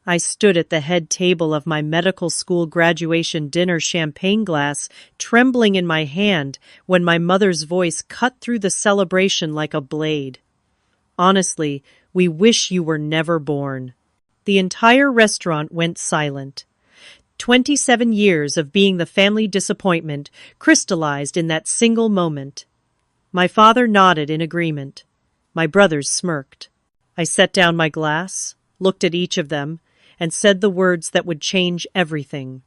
I stood at the head table of my medical school graduation dinner, champagne glass trembling in my hand, when my mother's voice cut through the celebration like a blade. Honestly, we wish you were never born. The entire restaurant went silent. 27 years of being the family disappointment crystallized in that single moment. My father nodded in agreement. My brothers smirked. I set down my glass, looked at each of them, and said the words that would change everything.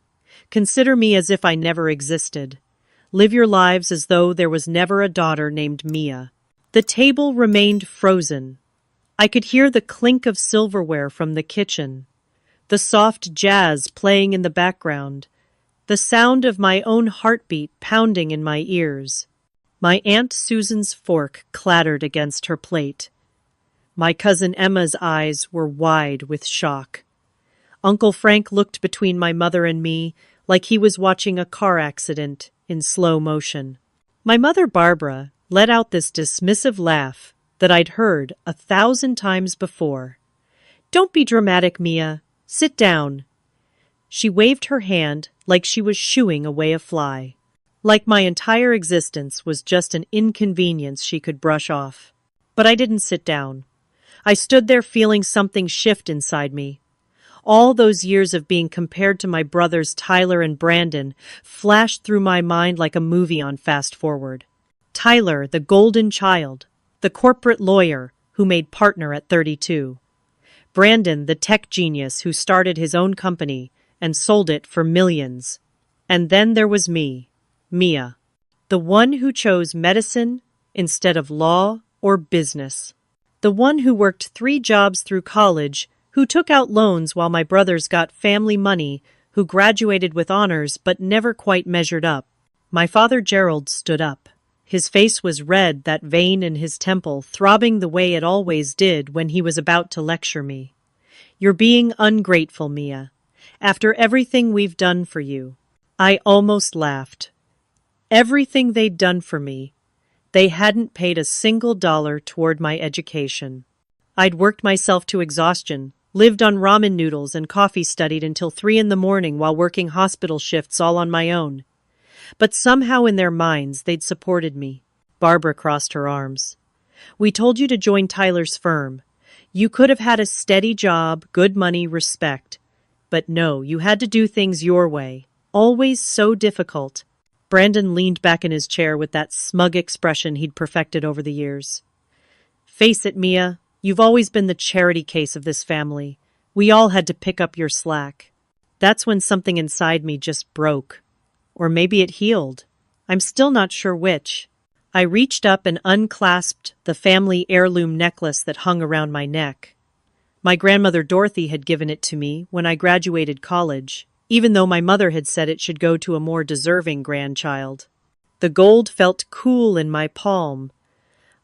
Consider me as if I never existed. Live your lives as though there was never a daughter named Mia. The table remained frozen. I could hear the clink of silverware from the kitchen, the soft jazz playing in the background, the sound of my own heartbeat pounding in my ears. My Aunt Susan's fork clattered against her plate. My cousin Emma's eyes were wide with shock. Uncle Frank looked between my mother and me like he was watching a car accident in slow motion. My mother Barbara let out this dismissive laugh that I'd heard 1,000 times before. "Don't be dramatic, Mia. Sit down." She waved her hand like she was shooing away a fly, like my entire existence was just an inconvenience she could brush off. But I didn't sit down. I stood there feeling something shift inside me. All those years of being compared to my brothers Tyler and Brandon flashed through my mind like a movie on fast forward. Tyler, the golden child, the corporate lawyer who made partner at 32. Brandon, the tech genius who started his own company and sold it for millions. And then there was me, Mia, the one who chose medicine instead of law or business. The one who worked 3 jobs through college, who took out loans while my brothers got family money, who graduated with honors but never quite measured up. My father Gerald stood up. His face was red, that vein in his temple throbbing the way it always did when he was about to lecture me. "You're being ungrateful, Mia. After everything we've done for you." I almost laughed. Everything they'd done for me. They hadn't paid a single dollar toward my education. I'd worked myself to exhaustion, lived on ramen noodles and coffee, studied until 3 in the morning while working hospital shifts all on my own. But somehow in their minds they'd supported me. Barbara crossed her arms. "We told you to join Tyler's firm. You could have had a steady job, good money, respect. But no, you had to do things your way. Always so difficult." Brandon leaned back in his chair with that smug expression he'd perfected over the years. "Face it, Mia, you've always been the charity case of this family. We all had to pick up your slack." That's when something inside me just broke. Or maybe it healed. I'm still not sure which. I reached up and unclasped the family heirloom necklace that hung around my neck. My grandmother Dorothy had given it to me when I graduated college, even though my mother had said it should go to a more deserving grandchild. The gold felt cool in my palm.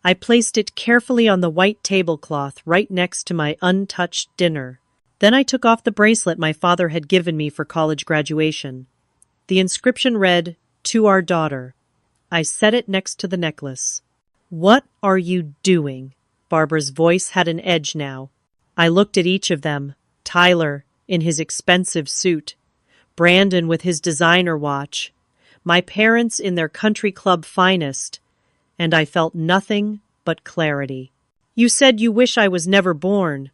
I placed it carefully on the white tablecloth right next to my untouched dinner. Then I took off the bracelet my father had given me for college graduation. The inscription read, "To our daughter." I set it next to the necklace. "What are you doing?" Barbara's voice had an edge now. I looked at each of them, Tyler in his expensive suit, Brandon with his designer watch, my parents in their country club finest, and I felt nothing but clarity. "You said you wish I was never born.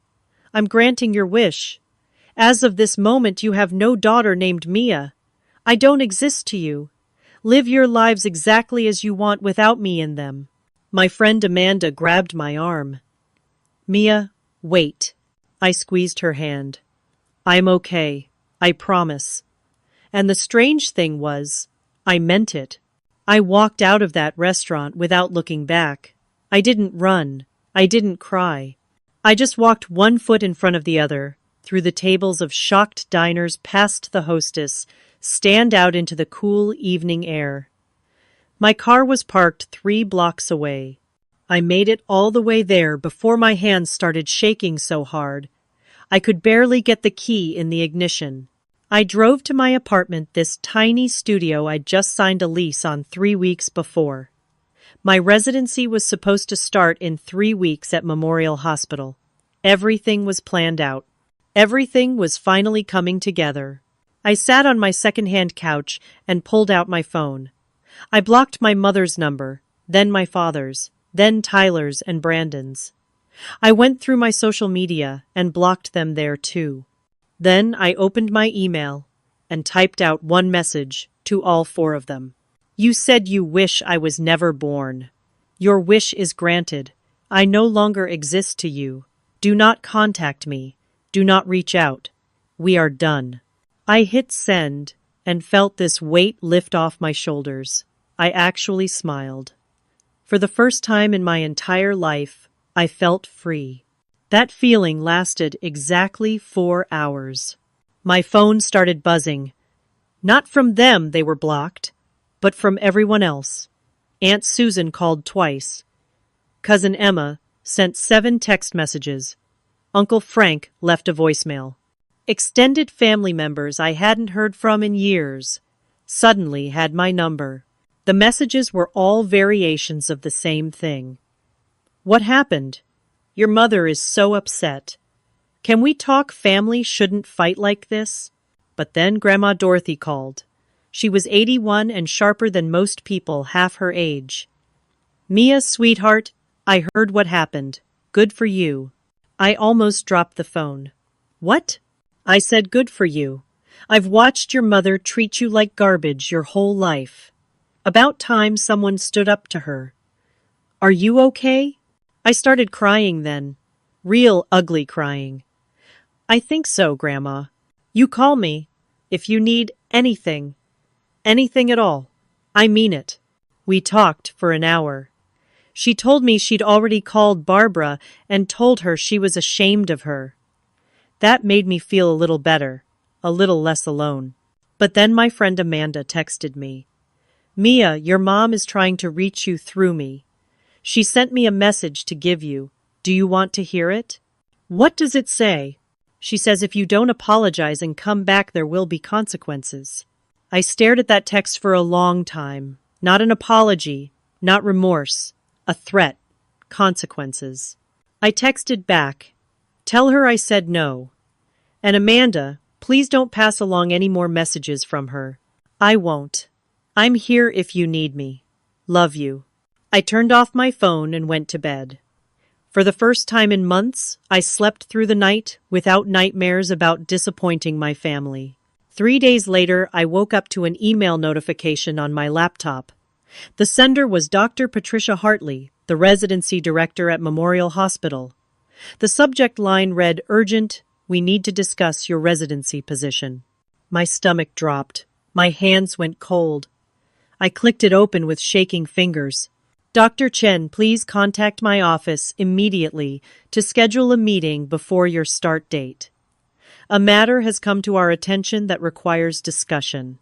I'm granting your wish. As of this moment, you have no daughter named Mia. I don't exist to you. Live your lives exactly as you want without me in them." My friend Amanda grabbed my arm. "Mia, wait." I squeezed her hand. "I'm okay. I promise." And the strange thing was, I meant it. I walked out of that restaurant without looking back. I didn't run. I didn't cry. I just walked one foot in front of the other, through the tables of shocked diners, past the hostess, stand out into the cool evening air. My car was parked 3 blocks away. I made it all the way there before my hands started shaking so hard I could barely get the key in the ignition. I drove to my apartment, this tiny studio I'd just signed a lease on 3 weeks before. My residency was supposed to start in 3 weeks at Memorial Hospital. Everything was planned out. Everything was finally coming together. I sat on my second-hand couch and pulled out my phone. I blocked my mother's number, then my father's, then Tyler's and Brandon's. I went through my social media and blocked them there too. Then I opened my email and typed out one message to all four of them. You said you wish I was never born. Your wish is granted. I no longer exist to you. Do not contact me. Do not reach out. We are done. I hit send and felt this weight lift off my shoulders. I actually smiled. For the first time in my entire life, I felt free. That feeling lasted exactly 4 hours. My phone started buzzing. Not from them, they were blocked, but from everyone else. Aunt Susan called twice. Cousin Emma sent 7 text messages. Uncle Frank left a voicemail. Extended family members I hadn't heard from in years suddenly had my number. The messages were all variations of the same thing. What happened? Your mother is so upset. Can we talk? Family shouldn't fight like this. But then Grandma Dorothy called. She was 81 and sharper than most people half her age. Mia, sweetheart, I heard what happened. Good for you. I almost dropped the phone. What? I said good for you. I've watched your mother treat you like garbage your whole life. About time someone stood up to her. Are you okay? I started crying then. Real ugly crying. I think so, Grandma. You call me if you need anything. Anything at all. I mean it. We talked for an hour. She told me she'd already called Barbara and told her she was ashamed of her. That made me feel a little better, a little less alone. But then my friend Amanda texted me. Mia, your mom is trying to reach you through me. She sent me a message to give you. Do you want to hear it? What does it say? She says if you don't apologize and come back, there will be consequences. I stared at that text for a long time. Not an apology, not remorse, a threat, consequences. I texted back. Tell her I said no. And Amanda, please don't pass along any more messages from her. I won't. I'm here if you need me. Love you. I turned off my phone and went to bed. For the first time in months, I slept through the night without nightmares about disappointing my family. 3 days later, I woke up to an email notification on my laptop. The sender was Dr. Patricia Hartley, the residency director at Memorial Hospital. The subject line read, Urgent, we need to discuss your residency position. My stomach dropped. My hands went cold. I clicked it open with shaking fingers. Dr. Chen, please contact my office immediately to schedule a meeting before your start date. A matter has come to our attention that requires discussion.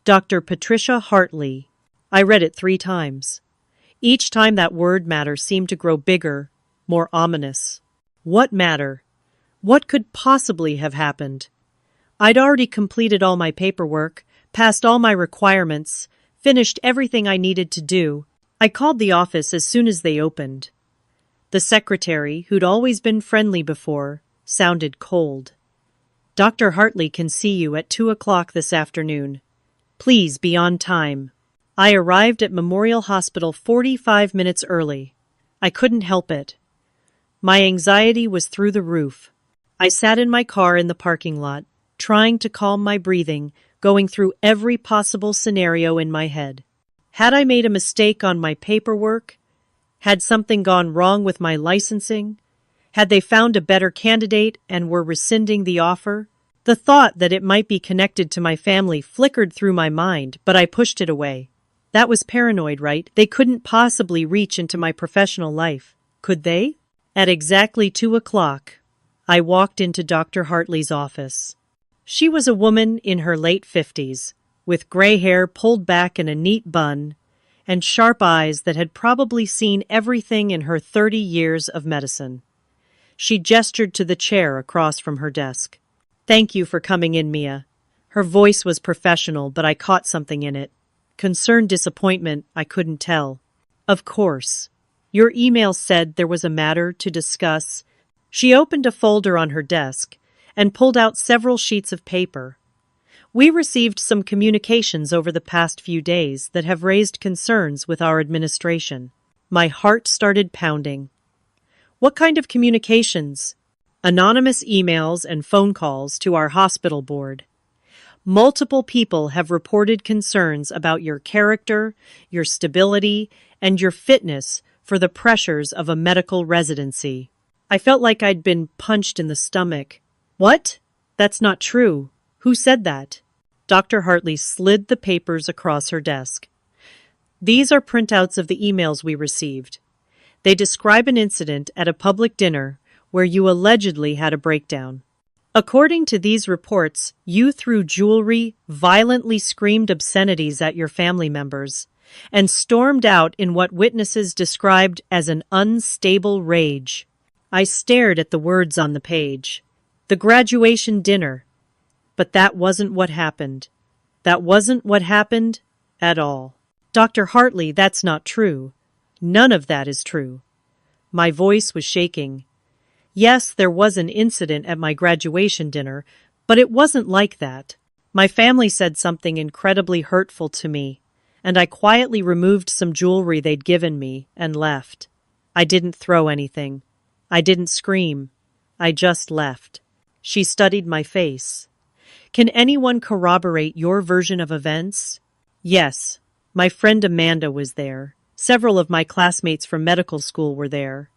Dr. Patricia Hartley. I read it 3 times. Each time that word matter seemed to grow bigger, more ominous. What matter? What could possibly have happened? I'd already completed all my paperwork, passed all my requirements, finished everything I needed to do. I called the office as soon as they opened. The secretary, who'd always been friendly before, sounded cold. Dr. Hartley can see you at 2 o'clock this afternoon. Please be on time. I arrived at Memorial Hospital 45 minutes early. I couldn't help it. My anxiety was through the roof. I sat in my car in the parking lot, trying to calm my breathing, going through every possible scenario in my head. Had I made a mistake on my paperwork? Had something gone wrong with my licensing? Had they found a better candidate and were rescinding the offer? The thought that it might be connected to my family flickered through my mind, but I pushed it away. That was paranoid, right? They couldn't possibly reach into my professional life. Could they? At exactly 2 o'clock, I walked into Dr. Hartley's office. She was a woman in her late 50s, with gray hair pulled back in a neat bun, and sharp eyes that had probably seen everything in her 30 years of medicine. She gestured to the chair across from her desk. Thank you for coming in, Mia. Her voice was professional, but I caught something in it. Concerned disappointment, I couldn't tell. Of course. Your email said there was a matter to discuss. She opened a folder on her desk, and pulled out several sheets of paper. We received some communications over the past few days that have raised concerns with our administration. My heart started pounding. What kind of communications? Anonymous emails and phone calls to our hospital board. Multiple people have reported concerns about your character, your stability, and your fitness for the pressures of a medical residency. I felt like I'd been punched in the stomach. What? That's not true. Who said that? Dr. Hartley slid the papers across her desk. These are printouts of the emails we received. They describe an incident at a public dinner where you allegedly had a breakdown. According to these reports, you threw jewelry, violently screamed obscenities at your family members, and stormed out in what witnesses described as an unstable rage. I stared at the words on the page. The graduation dinner. But that wasn't what happened. That wasn't what happened at all. Dr. Hartley, that's not true. None of that is true. My voice was shaking. Yes, there was an incident at my graduation dinner, but it wasn't like that. My family said something incredibly hurtful to me, and I quietly removed some jewelry they'd given me and left. I didn't throw anything. I didn't scream. I just left. She studied my face. Can anyone corroborate your version of events? Yes. My friend Amanda was there. Several of my classmates from medical school were there.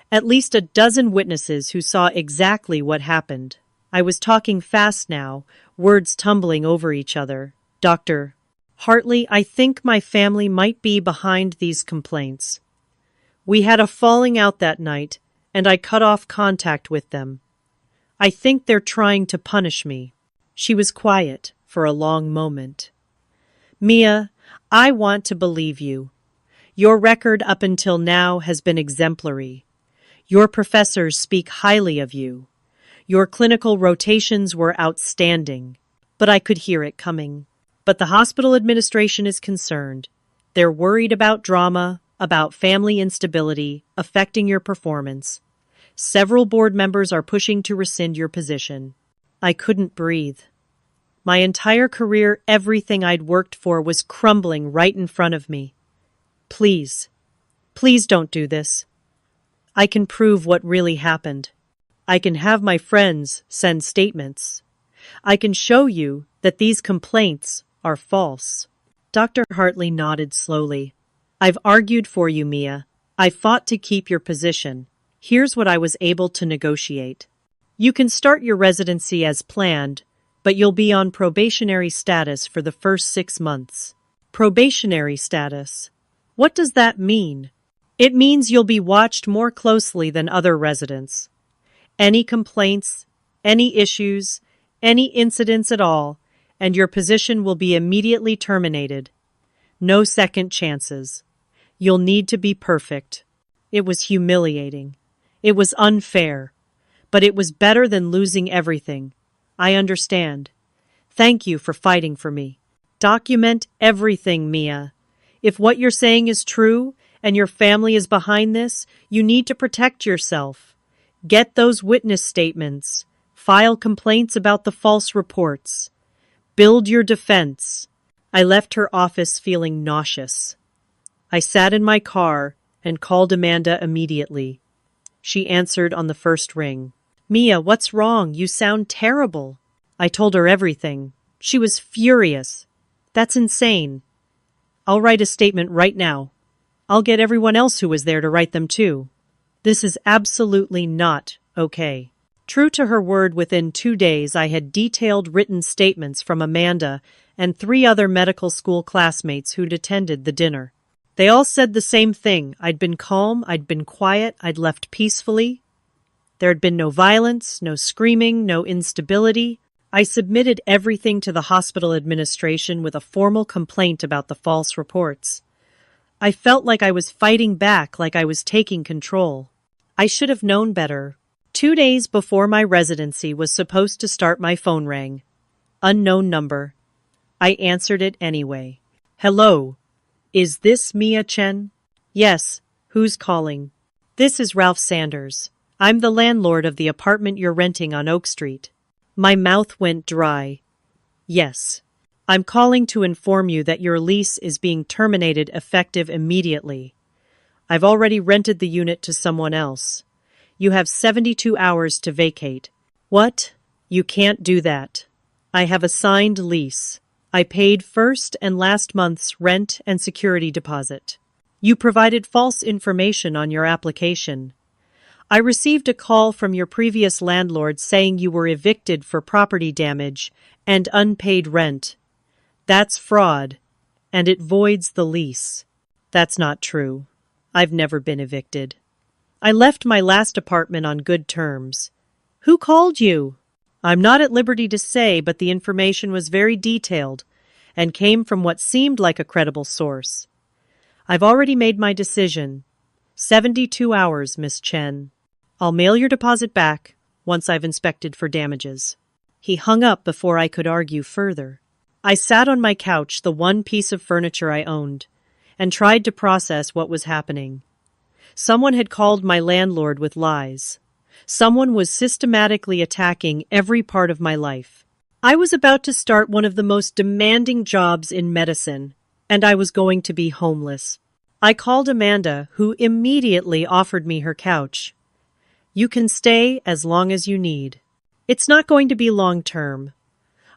At least a dozen witnesses who saw exactly what happened. I was talking fast now, words tumbling over each other. Dr. Hartley, I think my family might be behind these complaints. We had a falling out that night, and I cut off contact with them. I think they're trying to punish me. She was quiet for a long moment. Mia, I want to believe you. Your record up until now has been exemplary. Your professors speak highly of you. Your clinical rotations were outstanding. But I could hear it coming. But the hospital administration is concerned. They're worried about drama, about family instability, affecting your performance. Several board members are pushing to rescind your position. I couldn't breathe. My entire career, everything I'd worked for was crumbling right in front of me. Please, please don't do this. I can prove what really happened. I can have my friends send statements. I can show you that these complaints are false. Dr. Hartley nodded slowly. I've argued for you, Mia. I fought to keep your position. Here's what I was able to negotiate. You can start your residency as planned, but you'll be on probationary status for the first 6 months. Probationary status. What does that mean? It means you'll be watched more closely than other residents. Any complaints, any issues, any incidents at all, and your position will be immediately terminated. No second chances. You'll need to be perfect. It was humiliating. It was unfair. But it was better than losing everything. I understand. Thank you for fighting for me. Document everything, Mia. If what you're saying is true, and your family is behind this, you need to protect yourself. Get those witness statements. File complaints about the false reports. Build your defense. I left her office feeling nauseous. I sat in my car and called Amanda immediately. She answered on the first ring. Mia, what's wrong? You sound terrible. I told her everything. She was furious. That's insane. I'll write a statement right now. I'll get everyone else who was there to write them too. This is absolutely not okay. True to her word, within 2 days I had detailed written statements from Amanda and 3 other medical school classmates who'd attended the dinner. They all said the same thing. I'd been calm, I'd been quiet, I'd left peacefully. There had been no violence, no screaming, no instability. I submitted everything to the hospital administration with a formal complaint about the false reports. I felt like I was fighting back, like I was taking control. I should have known better. 2 days before my residency was supposed to start, my phone rang. Unknown number. I answered it anyway. Hello. Is this Mia Chen? Yes. Who's calling? This is Ralph Sanders. I'm the landlord of the apartment you're renting on Oak Street. My mouth went dry. Yes. I'm calling to inform you that your lease is being terminated effective immediately. I've already rented the unit to someone else. You have 72 hours to vacate. What? You can't do that. I have a signed lease. I paid first and last month's rent and security deposit. You provided false information on your application. I received a call from your previous landlord saying you were evicted for property damage and unpaid rent. That's fraud, and it voids the lease. That's not true. I've never been evicted. I left my last apartment on good terms. Who called you? I'm not at liberty to say, but the information was very detailed and came from what seemed like a credible source. I've already made my decision. 72 hours, Miss Chen. I'll mail your deposit back once I've inspected for damages. He hung up before I could argue further. I sat on my couch, the one piece of furniture I owned, and tried to process what was happening. Someone had called my landlord with lies. Someone was systematically attacking every part of my life. I was about to start one of the most demanding jobs in medicine, and I was going to be homeless. I called Amanda, who immediately offered me her couch. You can stay as long as you need. It's not going to be long term.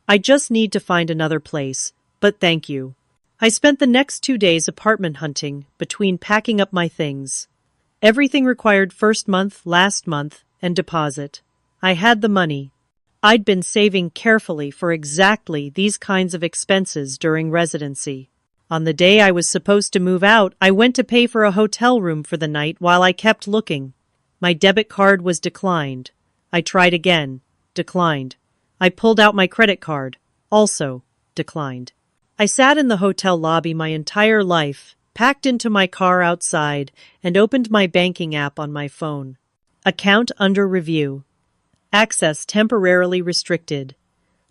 I just need to find another place, but thank you. I spent the next 2 days apartment hunting between packing up my things. Everything required first month, last month, and deposit. I had the money. I'd been saving carefully for exactly these kinds of expenses during residency. On the day I was supposed to move out, I went to pay for a hotel room for the night while I kept looking. My debit card was declined. I tried again. Declined. I pulled out my credit card. Also declined. I sat in the hotel lobby my entire life, packed into my car outside, and opened my banking app on my phone. Account under review. Access temporarily restricted.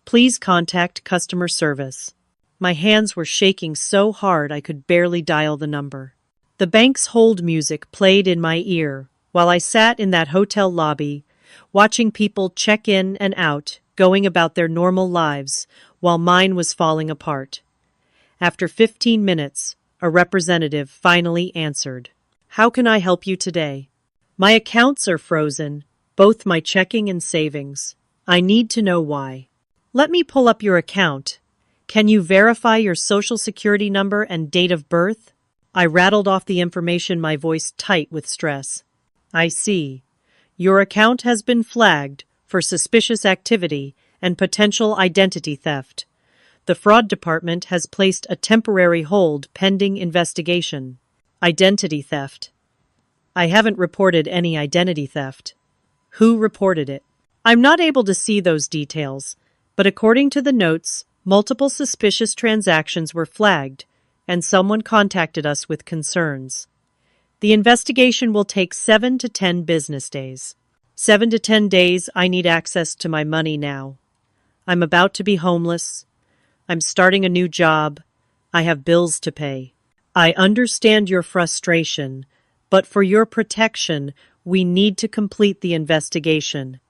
Please contact customer service. My hands were shaking so hard I could barely dial the number. The bank's hold music played in my ear while I sat in that hotel lobby, watching people check in and out, going about their normal lives, while mine was falling apart. After 15 minutes, a representative finally answered. How can I help you today? My accounts are frozen, both my checking and savings. I need to know why. Let me pull up your account. Can you verify your social security number and date of birth? I rattled off the information, my voice tight with stress. I see. Your account has been flagged for suspicious activity and potential identity theft. The fraud department has placed a temporary hold pending investigation. Identity theft. I haven't reported any identity theft. Who reported it? I'm not able to see those details, but according to the notes, multiple suspicious transactions were flagged, and someone contacted us with concerns. The investigation will take 7 to 10 business days. 7 to 10 days, I need access to my money now. I'm about to be homeless. I'm starting a new job. I have bills to pay. I understand your frustration, but for your protection, we need to complete the investigation.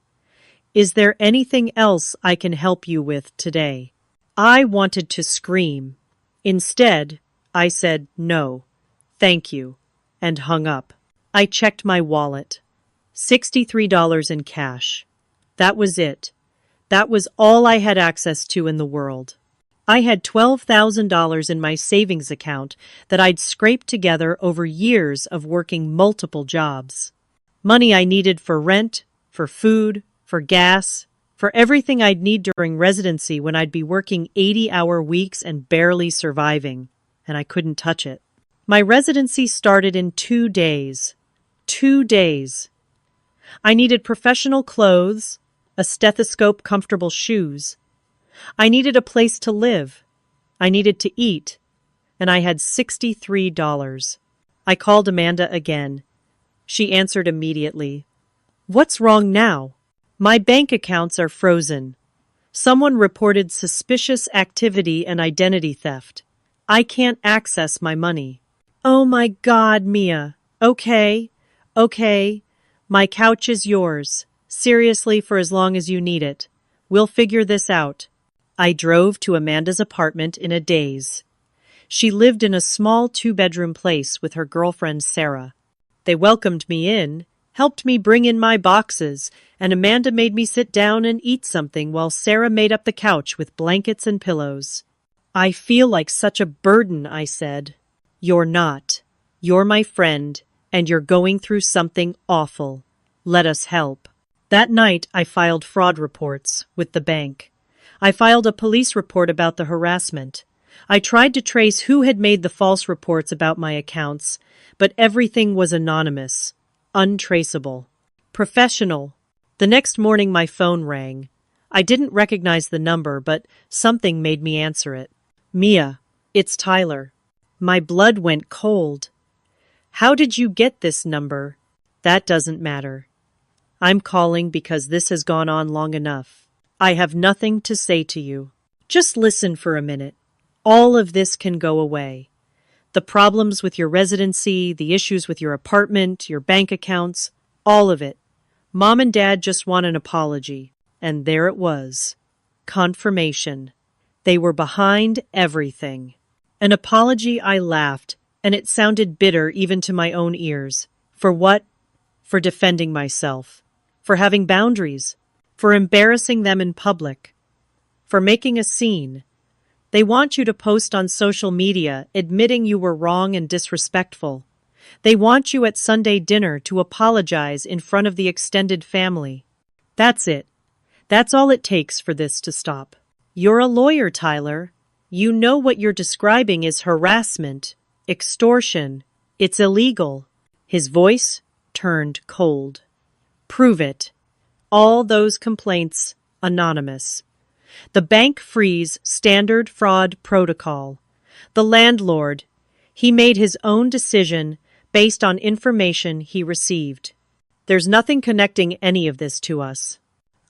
Is there anything else I can help you with today? I wanted to scream. Instead, I said no, thank you, and hung up. I checked my wallet. $63 in cash. That was it. That was all I had access to in the world. I had $12,000 in my savings account that I'd scraped together over years of working multiple jobs. Money I needed for rent, for food, for gas, for everything I'd need during residency when I'd be working 80-hour weeks and barely surviving, and I couldn't touch it. My residency started in 2 days. 2 days. I needed professional clothes, a stethoscope, comfortable shoes. I needed a place to live. I needed to eat. And I had $63. I called Amanda again. She answered immediately. What's wrong now? My bank accounts are frozen. Someone reported suspicious activity and identity theft. I can't access my money. Oh my God, Mia. Okay. My couch is yours. Seriously, for as long as you need it. We'll figure this out. I drove to Amanda's apartment in a daze. She lived in a small two-bedroom place with her girlfriend Sarah. They welcomed me in, helped me bring in my boxes, and Amanda made me sit down and eat something while Sarah made up the couch with blankets and pillows. I feel like such a burden, I said. You're not. You're my friend, and you're going through something awful. Let us help. That night, I filed fraud reports with the bank. I filed a police report about the harassment. I tried to trace who had made the false reports about my accounts, but everything was anonymous, untraceable, professional. The next morning, my phone rang. I didn't recognize the number, but something made me answer it. Mia, it's Tyler. My blood went cold. How did you get this number? That doesn't matter. I'm calling because this has gone on long enough. I have nothing to say to you. Just listen for a minute. All of this can go away. The problems with your residency, the issues with your apartment, your bank accounts, all of it. Mom and Dad just want an apology. And there it was. Confirmation. They were behind everything. An apology. I laughed, and it sounded bitter even to my own ears. For what? For defending myself. For having boundaries. For embarrassing them in public. For making a scene. They want you to post on social media admitting you were wrong and disrespectful. They want you at Sunday dinner to apologize in front of the extended family. That's it. That's all it takes for this to stop. You're a lawyer, Tyler. You know what you're describing is harassment, extortion. It's illegal. His voice turned cold. Prove it. All those complaints, anonymous. The bank freeze standard fraud protocol. The landlord, he made his own decision based on information he received. There's nothing connecting any of this to us.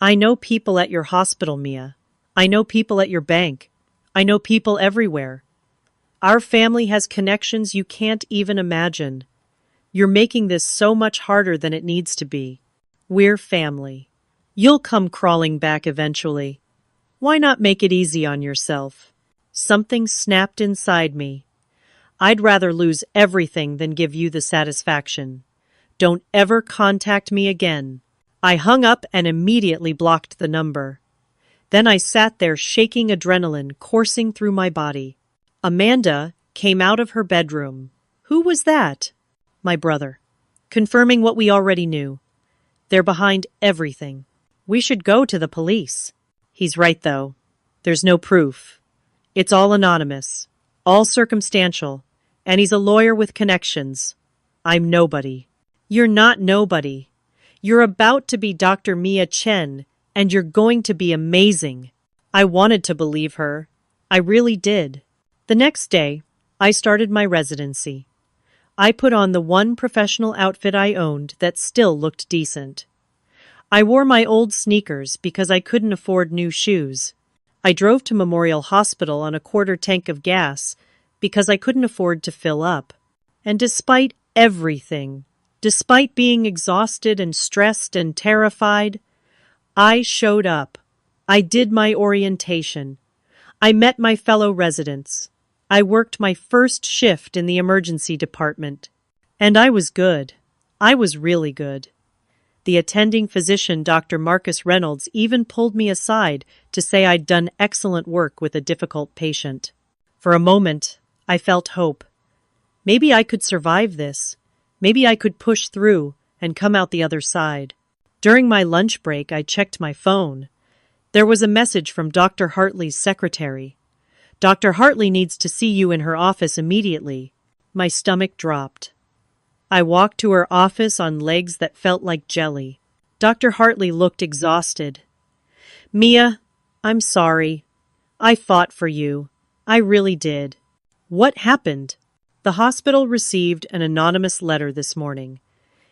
I know people at your hospital, Mia. I know people at your bank. I know people everywhere. Our family has connections you can't even imagine. You're making this so much harder than it needs to be. We're family. You'll come crawling back eventually. Why not make it easy on yourself? Something snapped inside me. I'd rather lose everything than give you the satisfaction. Don't ever contact me again. I hung up and immediately blocked the number. Then I sat there shaking, adrenaline coursing through my body. Amanda came out of her bedroom. Who was that? My brother. Confirming what we already knew. They're behind everything. We should go to the police. He's right, though. There's no proof. It's all anonymous, all circumstantial, and he's a lawyer with connections. I'm nobody. You're not nobody. You're about to be Dr. Mia Chen, and you're going to be amazing. I wanted to believe her. I really did. The next day, I started my residency. I put on the one professional outfit I owned that still looked decent. I wore my old sneakers because I couldn't afford new shoes. I drove to Memorial Hospital on a quarter tank of gas because I couldn't afford to fill up. And despite everything, despite being exhausted and stressed and terrified, I showed up. I did my orientation. I met my fellow residents. I worked my first shift in the emergency department. And I was good. I was really good. The attending physician, Dr. Marcus Reynolds, even pulled me aside to say I'd done excellent work with a difficult patient. For a moment, I felt hope. Maybe I could survive this. Maybe I could push through and come out the other side. During my lunch break, I checked my phone. There was a message from Dr. Hartley's secretary. Dr. Hartley needs to see you in her office immediately. My stomach dropped. I walked to her office on legs that felt like jelly. Dr. Hartley looked exhausted. Mia, I'm sorry. I fought for you. I really did. What happened? The hospital received an anonymous letter this morning.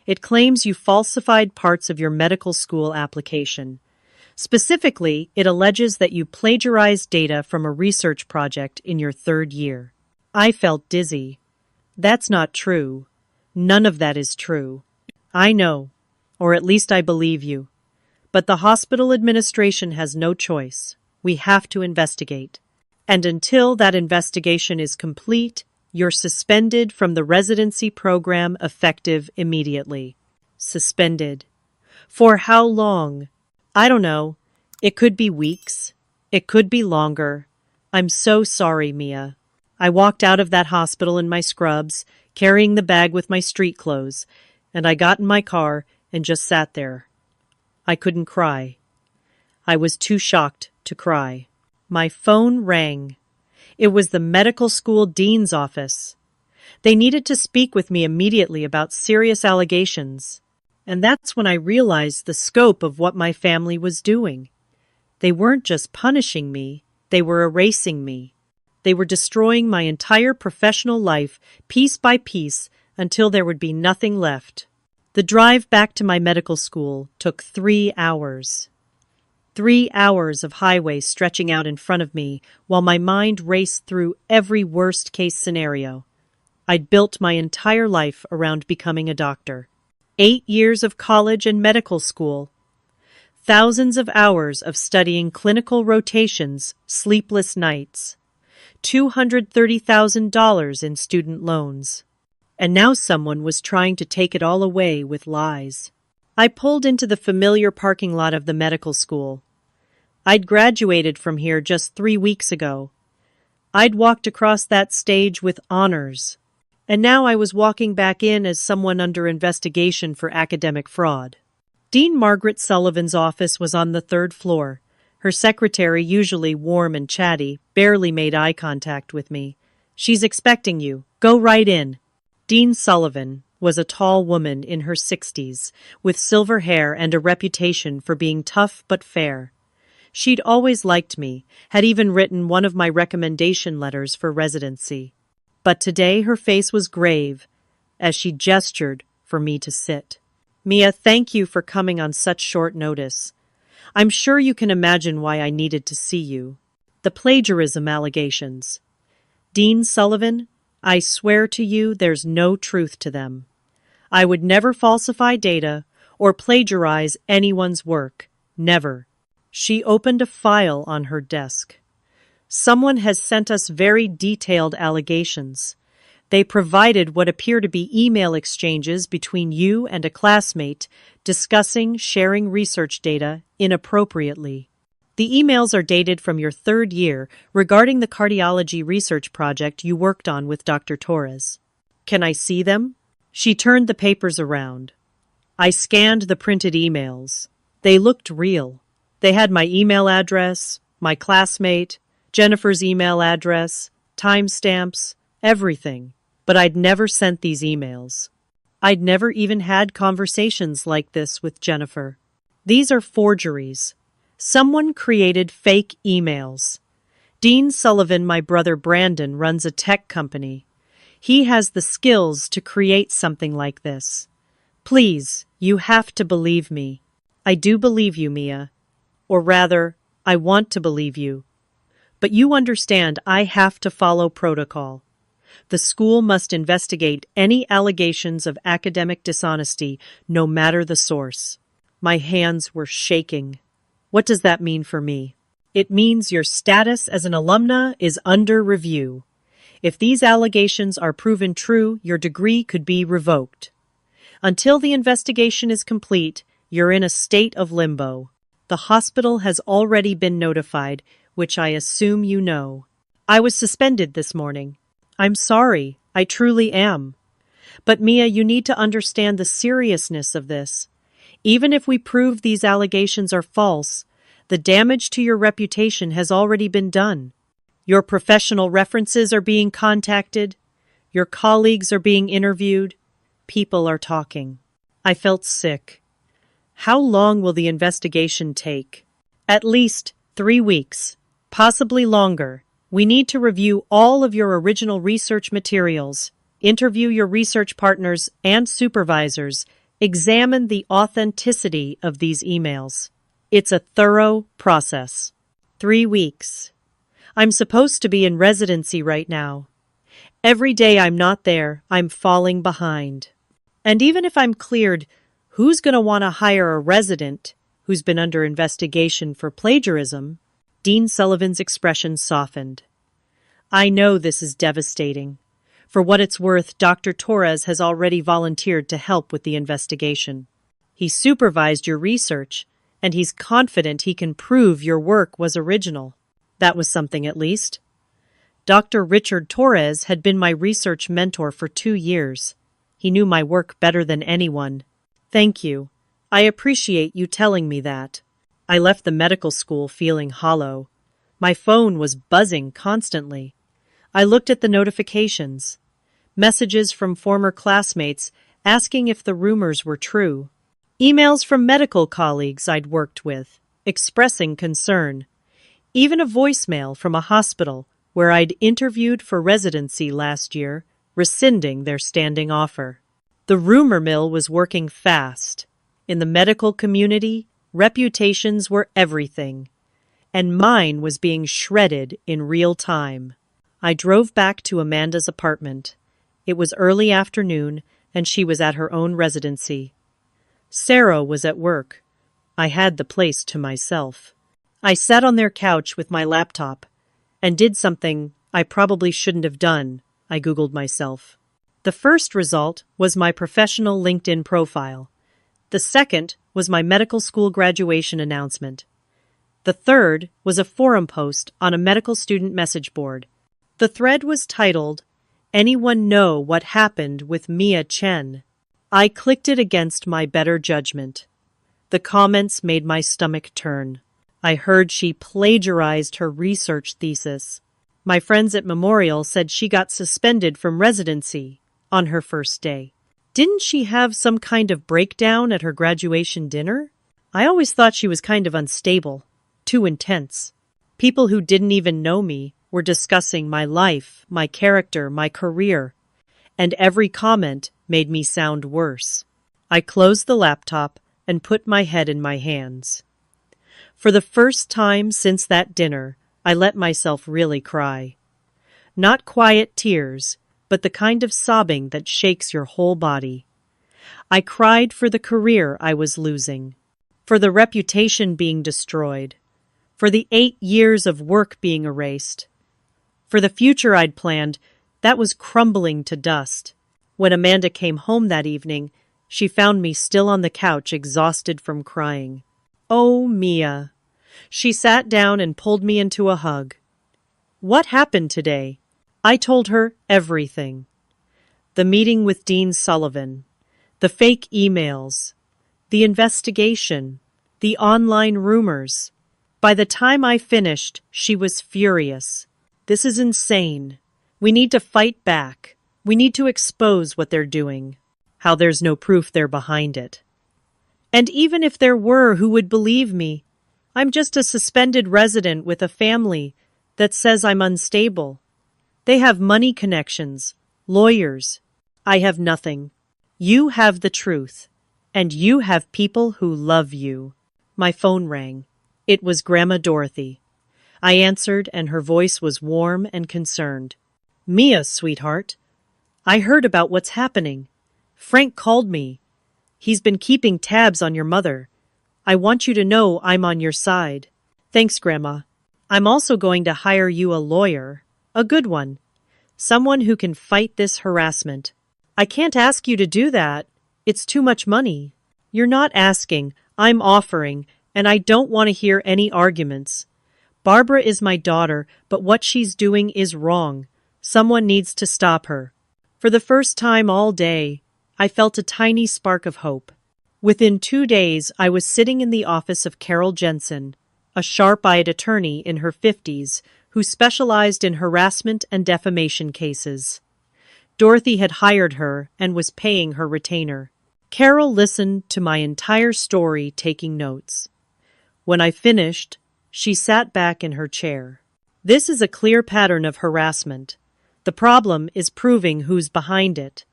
It claims you falsified parts of your medical school application. Specifically, it alleges that you plagiarized data from a research project in your third year. I felt dizzy. That's not true. None of that is true. I know, or at least I believe you. But the hospital administration has no choice. We have to investigate. And until that investigation is complete, you're suspended from the residency program effective immediately. Suspended. For how long? I don't know. It could be weeks. It could be longer. I'm so sorry, Mia. I walked out of that hospital in my scrubs, carrying the bag with my street clothes, and I got in my car and just sat there. I couldn't cry. I was too shocked to cry. My phone rang. It was the medical school dean's office. They needed to speak with me immediately about serious allegations. And that's when I realized the scope of what my family was doing. They weren't just punishing me, they were erasing me. They were destroying my entire professional life, piece by piece, until there would be nothing left. The drive back to my medical school took 3 hours. 3 hours of highway stretching out in front of me while my mind raced through every worst-case scenario. I'd built my entire life around becoming a doctor. 8 years of college and medical school. Thousands of hours of studying clinical rotations, sleepless nights. $230,000 in student loans. And now someone was trying to take it all away with lies. I pulled into the familiar parking lot of the medical school. I'd graduated from here just 3 weeks ago. I'd walked across that stage with honors. And now I was walking back in as someone under investigation for academic fraud. Dean Margaret Sullivan's office was on the 3rd floor. Her secretary, usually warm and chatty, barely made eye contact with me. "She's expecting you. Go right in." Dean Sullivan was a tall woman in her 60s, with silver hair and a reputation for being tough but fair. She'd always liked me, had even written one of my recommendation letters for residency. But today her face was grave, as she gestured for me to sit. "Mia, thank you for coming on such short notice. I'm sure you can imagine why I needed to see you. The plagiarism allegations. Dean Sullivan, I swear to you there's no truth to them. I would never falsify data or plagiarize anyone's work. Never." She opened a file on her desk. "Someone has sent us very detailed allegations. They provided what appear to be email exchanges between you and a classmate discussing sharing research data inappropriately. The emails are dated from your 3rd year regarding the cardiology research project you worked on with Dr. Torres. Can I see them?" She turned the papers around. I scanned the printed emails. They looked real. They had my email address, my classmate, Jennifer's email address, timestamps, everything. But I'd never sent these emails. I'd never even had conversations like this with Jennifer. These are forgeries. Someone created fake emails. Dean Sullivan, my brother Brandon, runs a tech company. He has the skills to create something like this. Please, you have to believe me. I do believe you, Mia. Or rather, I want to believe you. But you understand I have to follow protocol. The school must investigate any allegations of academic dishonesty, no matter the source. My hands were shaking. What does that mean for me? It means your status as an alumna is under review. If these allegations are proven true, your degree could be revoked. Until the investigation is complete, you're in a state of limbo. The hospital has already been notified, which I assume you know. I was suspended this morning. I'm sorry, I truly am. But Mia, you need to understand the seriousness of this. Even if we prove these allegations are false, the damage to your reputation has already been done. Your professional references are being contacted. Your colleagues are being interviewed. People are talking. I felt sick. How long will the investigation take? At least 3 weeks, possibly longer. We need to review all of your original research materials, interview your research partners and supervisors, examine the authenticity of these emails. It's a thorough process. 3 weeks. I'm supposed to be in residency right now. Every day I'm not there, I'm falling behind. And even if I'm cleared, who's going to want to hire a resident who's been under investigation for plagiarism, Dean Sullivan's expression softened. I know this is devastating. For what it's worth, Dr. Torres has already volunteered to help with the investigation. He supervised your research, and he's confident he can prove your work was original. That was something, at least. Dr. Richard Torres had been my research mentor for 2 years. He knew my work better than anyone. Thank you. I appreciate you telling me that. I left the medical school feeling hollow. My phone was buzzing constantly. I looked at the notifications. Messages from former classmates asking if the rumors were true. Emails from medical colleagues I'd worked with, expressing concern. Even a voicemail from a hospital where I'd interviewed for residency last year, rescinding their standing offer. The rumor mill was working fast. In the medical community, reputations were everything. And mine was being shredded in real time. I drove back to Amanda's apartment. It was early afternoon, and she was at her own residency. Sarah was at work. I had the place to myself. I sat on their couch with my laptop and did something I probably shouldn't have done. I Googled myself. The first result was my professional LinkedIn profile. The second was my medical school graduation announcement. The third was a forum post on a medical student message board. The thread was titled, "Anyone know what happened with Mia Chen?" I clicked it against my better judgment. The comments made my stomach turn. I heard she plagiarized her research thesis. My friends at Memorial said she got suspended from residency on her first day. Didn't she have some kind of breakdown at her graduation dinner? I always thought she was kind of unstable, too intense. People who didn't even know me were discussing my life, my character, my career, and every comment made me sound worse. I closed the laptop and put my head in my hands. For the first time since that dinner, I let myself really cry. Not quiet tears, but the kind of sobbing that shakes your whole body. I cried for the career I was losing, for the reputation being destroyed, for the 8 years of work being erased, for the future I'd planned that was crumbling to dust. When Amanda came home that evening, she found me still on the couch, exhausted from crying. Oh, Mia. She sat down and pulled me into a hug. What happened today? I told her everything. The meeting with Dean Sullivan, the fake emails, the investigation, the online rumors. By the time I finished, she was furious. This is insane. We need to fight back. We need to expose what they're doing, how there's no proof they're behind it. And even if there were, who would believe me? I'm just a suspended resident with a family that says I'm unstable. They have money connections, lawyers. I have nothing. You have the truth, and you have people who love you. My phone rang. It was Grandma Dorothy. I answered, and her voice was warm and concerned. Mia, sweetheart, I heard about what's happening. Frank called me. He's been keeping tabs on your mother. I want you to know I'm on your side. Thanks, Grandma. I'm also going to hire you a lawyer, a good one, someone who can fight this harassment. I can't ask you to do that. It's too much money. You're not asking, I'm offering, and I don't want to hear any arguments. Barbara is my daughter, but what she's doing is wrong. Someone needs to stop her. For the first time all day, I felt a tiny spark of hope. Within 2 days, I was sitting in the office of Carol Jensen, a sharp-eyed attorney in her 50s who specialized in harassment and defamation cases. Dorothy had hired her and was paying her retainer. Carol listened to my entire story, taking notes. When I finished, she sat back in her chair. This is a clear pattern of harassment. The problem is proving who's behind it.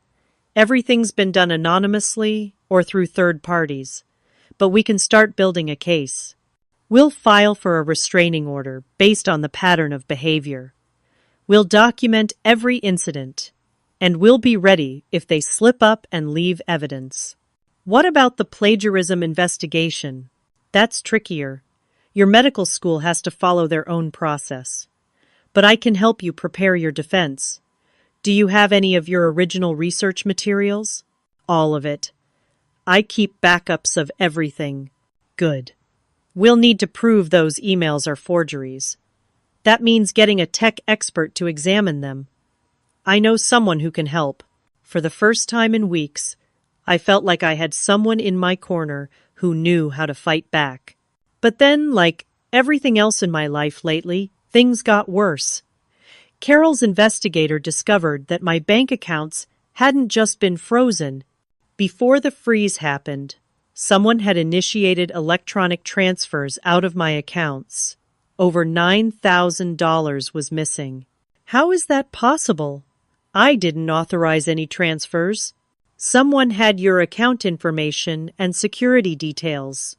Everything's been done anonymously or through third parties, but we can start building a case. We'll file for a restraining order based on the pattern of behavior. We'll document every incident, and we'll be ready if they slip up and leave evidence. What about the plagiarism investigation? That's trickier. Your medical school has to follow their own process. But I can help you prepare your defense. Do you have any of your original research materials? All of it. I keep backups of everything. Good. We'll need to prove those emails are forgeries. That means getting a tech expert to examine them. I know someone who can help. For the first time in weeks, I felt like I had someone in my corner who knew how to fight back. But then, like everything else in my life lately, things got worse. Carol's investigator discovered that my bank accounts hadn't just been frozen. Before the freeze happened, someone had initiated electronic transfers out of my accounts. Over $9,000 was missing. How is that possible? I didn't authorize any transfers. Someone had your account information and security details.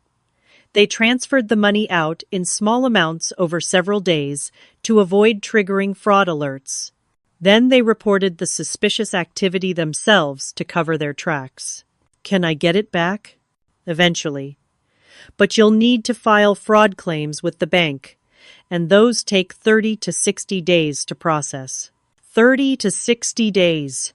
They transferred the money out in small amounts over several days to avoid triggering fraud alerts. Then they reported the suspicious activity themselves to cover their tracks. Can I get it back? Eventually. But you'll need to file fraud claims with the bank, and those take 30 to 60 days to process. 30 to 60 days.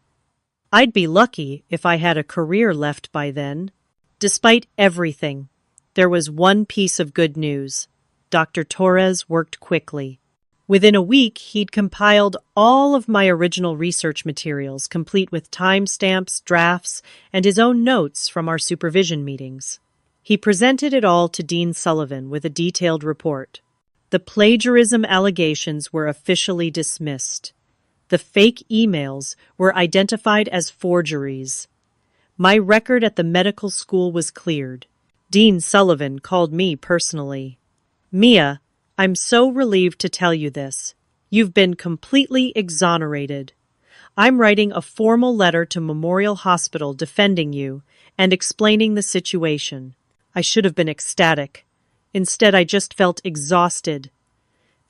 I'd be lucky if I had a career left by then. Despite everything, there was one piece of good news. Dr. Torres worked quickly. Within a week, he'd compiled all of my original research materials, complete with timestamps, drafts, and his own notes from our supervision meetings. He presented it all to Dean Sullivan with a detailed report. The plagiarism allegations were officially dismissed. The fake emails were identified as forgeries. My record at the medical school was cleared. Dean Sullivan called me personally. Mia, I'm so relieved to tell you this. You've been completely exonerated. I'm writing a formal letter to Memorial Hospital defending you and explaining the situation. I should have been ecstatic. Instead, I just felt exhausted.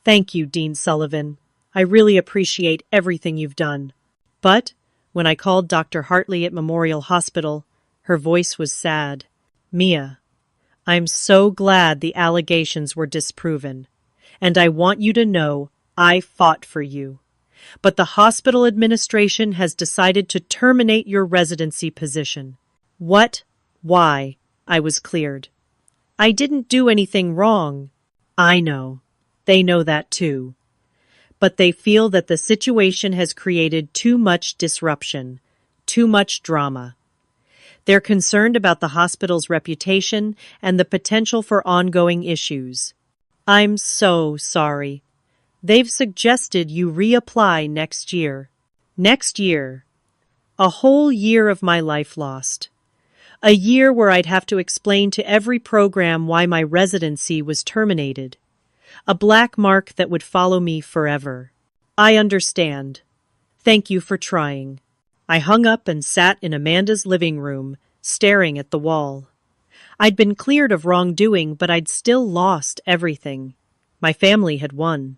Thank you, Dean Sullivan. I really appreciate everything you've done. But when I called Dr. Hartley at Memorial Hospital, her voice was sad. Mia, I'm so glad the allegations were disproven, and I want you to know I fought for you. But the hospital administration has decided to terminate your residency position. What? Why? I was cleared. I didn't do anything wrong. I know. They know that too. But they feel that the situation has created too much disruption, too much drama. They're concerned about the hospital's reputation and the potential for ongoing issues. I'm so sorry. They've suggested you reapply next year. Next year. A whole year of my life lost. A year where I'd have to explain to every program why my residency was terminated. A black mark that would follow me forever. I understand. Thank you for trying. I hung up and sat in Amanda's living room, staring at the wall. I'd been cleared of wrongdoing, but I'd still lost everything. My family had won.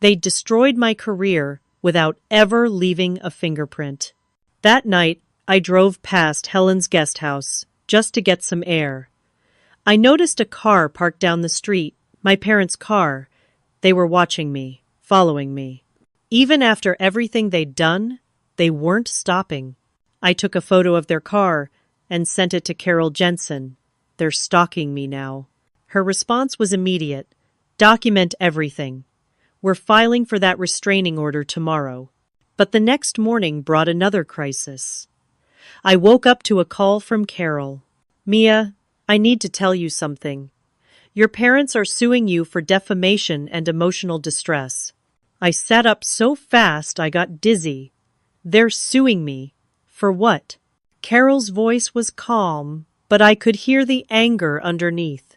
They'd destroyed my career without ever leaving a fingerprint. That night, I drove past Helen's guest house just to get some air. I noticed a car parked down the street, my parents' car. They were watching me, following me. Even after everything they'd done, they weren't stopping. I took a photo of their car and sent it to Carol Jensen. They're stalking me now. Her response was immediate. Document everything. We're filing for that restraining order tomorrow. But the next morning brought another crisis. I woke up to a call from Carol. Mia, I need to tell you something. Your parents are suing you for defamation and emotional distress. I sat up so fast I got dizzy. They're suing me. For what? Carol's voice was calm, but I could hear the anger underneath.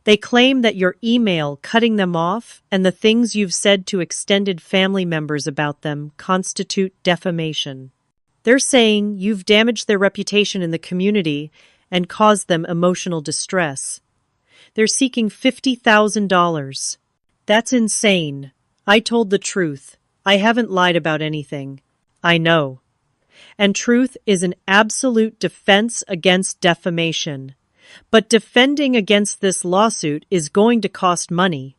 They claim that your email cutting them off and the things you've said to extended family members about them constitute defamation. They're saying you've damaged their reputation in the community and caused them emotional distress. They're seeking $50,000. That's insane. I told the truth. I haven't lied about anything. I know. And truth is an absolute defense against defamation. But defending against this lawsuit is going to cost money.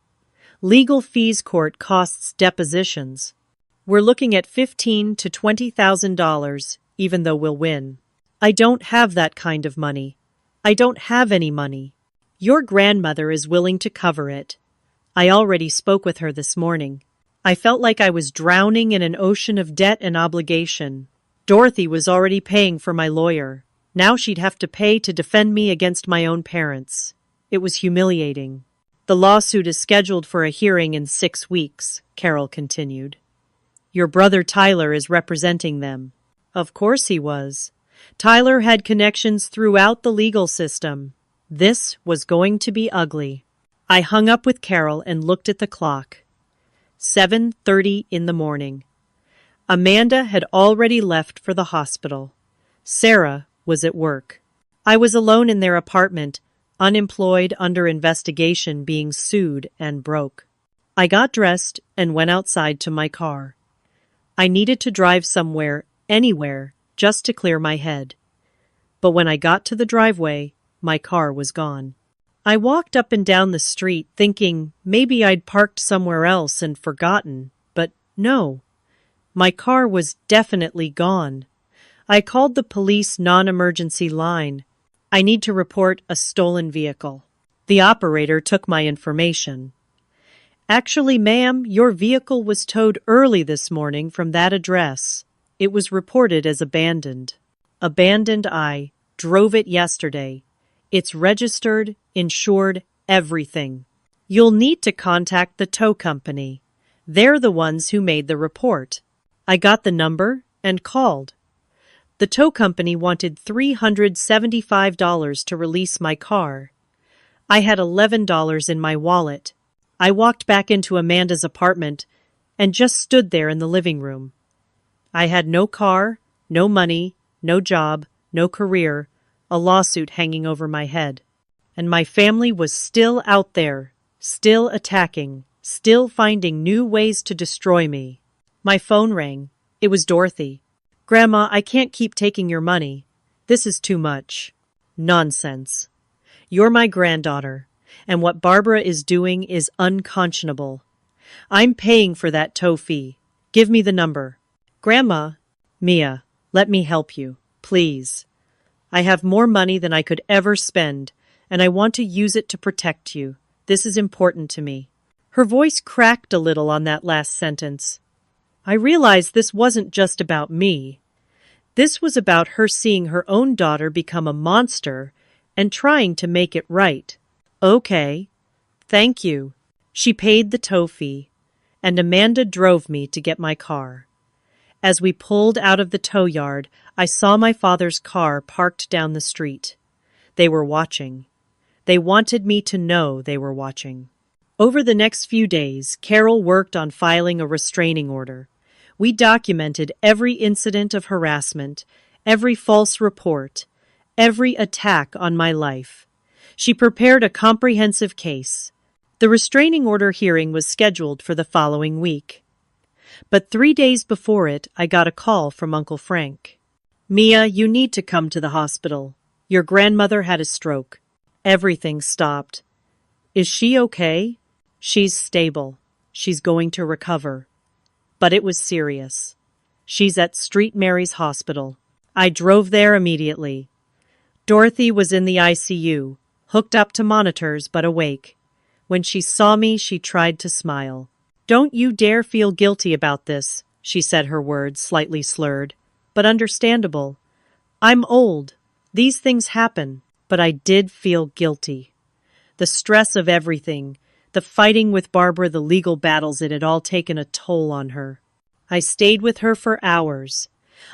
Legal fees court costs depositions. We're looking at $15,000 to $20,000, even though we'll win. I don't have that kind of money. I don't have any money. Your grandmother is willing to cover it. I already spoke with her this morning. I felt like I was drowning in an ocean of debt and obligation. Dorothy was already paying for my lawyer. Now she'd have to pay to defend me against my own parents. It was humiliating. The lawsuit is scheduled for a hearing in 6 weeks, Carol continued. Your brother Tyler is representing them. Of course he was. Tyler had connections throughout the legal system. This was going to be ugly. I hung up with Carol and looked at the clock. 7:30 in the morning. Amanda had already left for the hospital. Sarah was at work. I was alone in their apartment, unemployed, under investigation, being sued, and broke. I got dressed and went outside to my car. I needed to drive somewhere, anywhere, just to clear my head. But when I got to the driveway, my car was gone. I walked up and down the street thinking maybe I'd parked somewhere else and forgotten, but no. My car was definitely gone. I called the police non-emergency line. I need to report a stolen vehicle. The operator took my information. Actually, ma'am, your vehicle was towed early this morning from that address. It was reported as abandoned. Abandoned, I drove it yesterday. It's registered, insured, everything. You'll need to contact the tow company. They're the ones who made the report. I got the number and called. The tow company wanted $375 to release my car. I had $11 in my wallet. I walked back into Amanda's apartment and just stood there in the living room. I had no car, no money, no job, no career, a lawsuit hanging over my head. And my family was still out there, still attacking, still finding new ways to destroy me. My phone rang. It was Dorothy. Grandma, I can't keep taking your money. This is too much. Nonsense. You're my granddaughter, and what Barbara is doing is unconscionable. I'm paying for that tow fee. Give me the number. Grandma, Mia, let me help you, please. I have more money than I could ever spend, and I want to use it to protect you. This is important to me. Her voice cracked a little on that last sentence. I realized this wasn't just about me. This was about her seeing her own daughter become a monster and trying to make it right. Okay. Thank you. She paid the tow fee, and Amanda drove me to get my car. As we pulled out of the tow yard, I saw my father's car parked down the street. They were watching. They wanted me to know they were watching. Over the next few days, Carol worked on filing a restraining order. We documented every incident of harassment, every false report, every attack on my life. She prepared a comprehensive case. The restraining order hearing was scheduled for the following week. But 3 days before it, I got a call from Uncle Frank. Mia, you need to come to the hospital. Your grandmother had a stroke. Everything stopped. Is she okay? She's stable. She's going to recover. But it was serious. She's at St. Mary's Hospital. I drove there immediately. Dorothy was in the ICU, hooked up to monitors but awake. When she saw me, she tried to smile. Don't you dare feel guilty about this, she said, her words slightly slurred, but understandable. I'm old. These things happen, but I did feel guilty. The stress of everything, the fighting with Barbara, the legal battles, it had all taken a toll on her. I stayed with her for hours.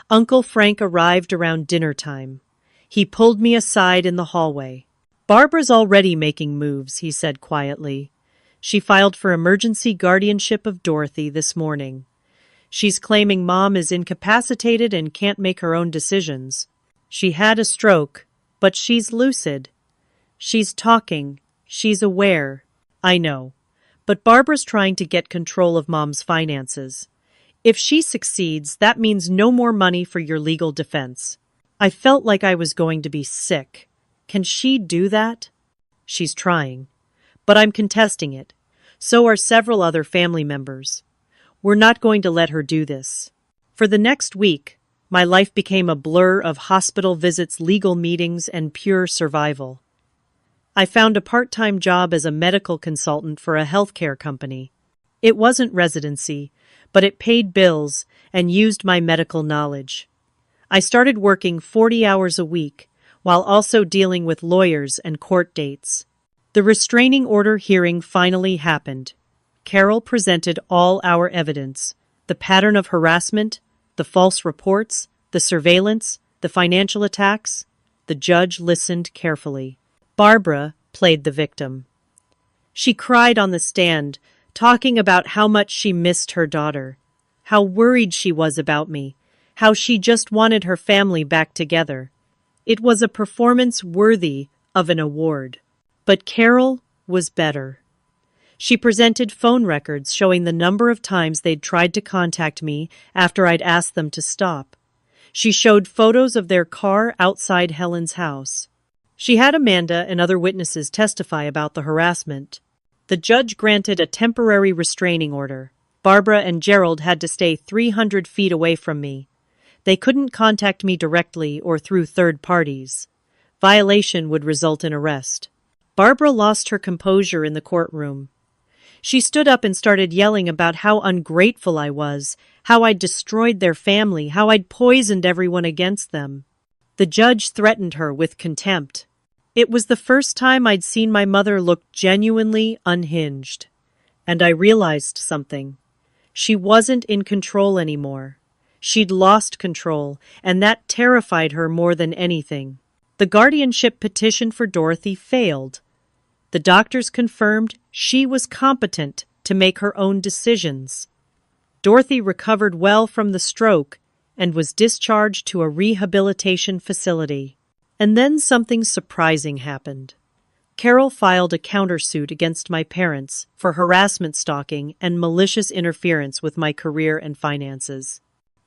Uncle Frank arrived around dinner time. He pulled me aside in the hallway. Barbara's already making moves, he said quietly. She filed for emergency guardianship of Dorothy this morning. She's claiming Mom is incapacitated and can't make her own decisions. She had a stroke, but she's lucid. She's talking. She's aware. I know. But Barbara's trying to get control of Mom's finances. If she succeeds, that means no more money for your legal defense. I felt like I was going to be sick. Can she do that? She's trying. But I'm contesting it. So are several other family members. We're not going to let her do this. For the next week, my life became a blur of hospital visits, legal meetings, and pure survival. I found a part-time job as a medical consultant for a healthcare company. It wasn't residency, but it paid bills and used my medical knowledge. I started working 40 hours a week, while also dealing with lawyers and court dates. The restraining order hearing finally happened. Carol presented all our evidence: the pattern of harassment, the false reports, the surveillance, the financial attacks. The judge listened carefully. Barbara played the victim. She cried on the stand, talking about how much she missed her daughter, how worried she was about me, how she just wanted her family back together. It was a performance worthy of an award. But Carol was better. She presented phone records showing the number of times they'd tried to contact me after I'd asked them to stop. She showed photos of their car outside Helen's house. She had Amanda and other witnesses testify about the harassment. The judge granted a temporary restraining order. Barbara and Gerald had to stay 300 feet away from me. They couldn't contact me directly or through third parties. Violation would result in arrest. Barbara lost her composure in the courtroom. She stood up and started yelling about how ungrateful I was, how I'd destroyed their family, how I'd poisoned everyone against them. The judge threatened her with contempt. It was the first time I'd seen my mother look genuinely unhinged. And I realized something. She wasn't in control anymore. She'd lost control, and that terrified her more than anything. The guardianship petition for Dorothy failed. The doctors confirmed she was competent to make her own decisions. Dorothy recovered well from the stroke and was discharged to a rehabilitation facility. And then something surprising happened. Carol filed a countersuit against my parents for harassment, stalking, and malicious interference with my career and finances.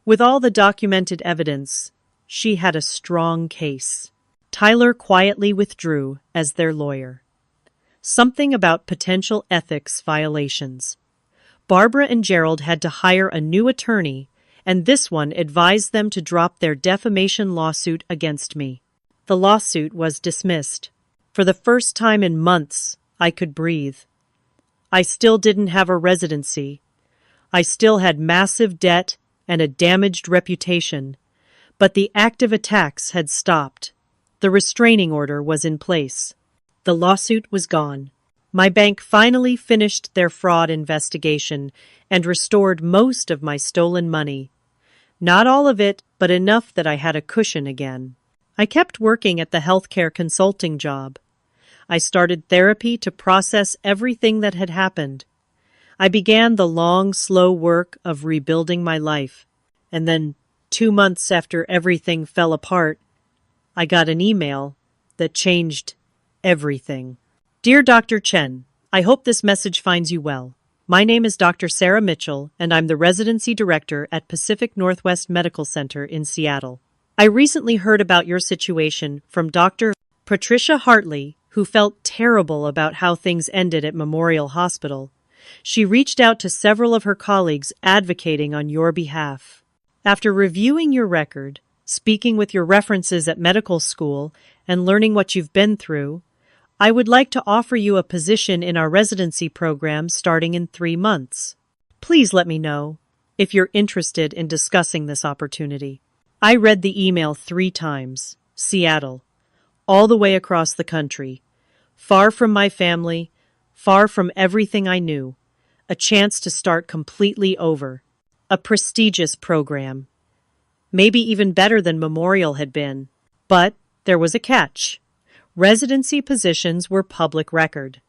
With all the documented evidence, she had a strong case. Tyler quietly withdrew as their lawyer. Something about potential ethics violations. Barbara and Gerald had to hire a new attorney, and this one advised them to drop their defamation lawsuit against me. The lawsuit was dismissed. For the first time in months, I could breathe. I still didn't have a residency. I still had massive debt and a damaged reputation, but the active attacks had stopped. The restraining order was in place. The lawsuit was gone. My bank finally finished their fraud investigation and restored most of my stolen money. Not all of it, but enough that I had a cushion again. I kept working at the healthcare consulting job. I started therapy to process everything that had happened. I began the long, slow work of rebuilding my life. And then, 2 months after everything fell apart, I got an email that changed everything. Dear Dr. Chen, I hope this message finds you well. My name is Dr. Sarah Mitchell, and I'm the Residency Director at Pacific Northwest Medical Center in Seattle. I recently heard about your situation from Dr. Patricia Hartley, who felt terrible about how things ended at Memorial Hospital. She reached out to several of her colleagues advocating on your behalf. After reviewing your record, speaking with your references at medical school, and learning what you've been through, I would like to offer you a position in our residency program starting in 3 months. Please let me know if you're interested in discussing this opportunity. I read the email 3 times. Seattle. All the way across the country. Far from my family, far from everything I knew. A chance to start completely over. A prestigious program. Maybe even better than Memorial had been. But there was a catch. Residency positions were public record.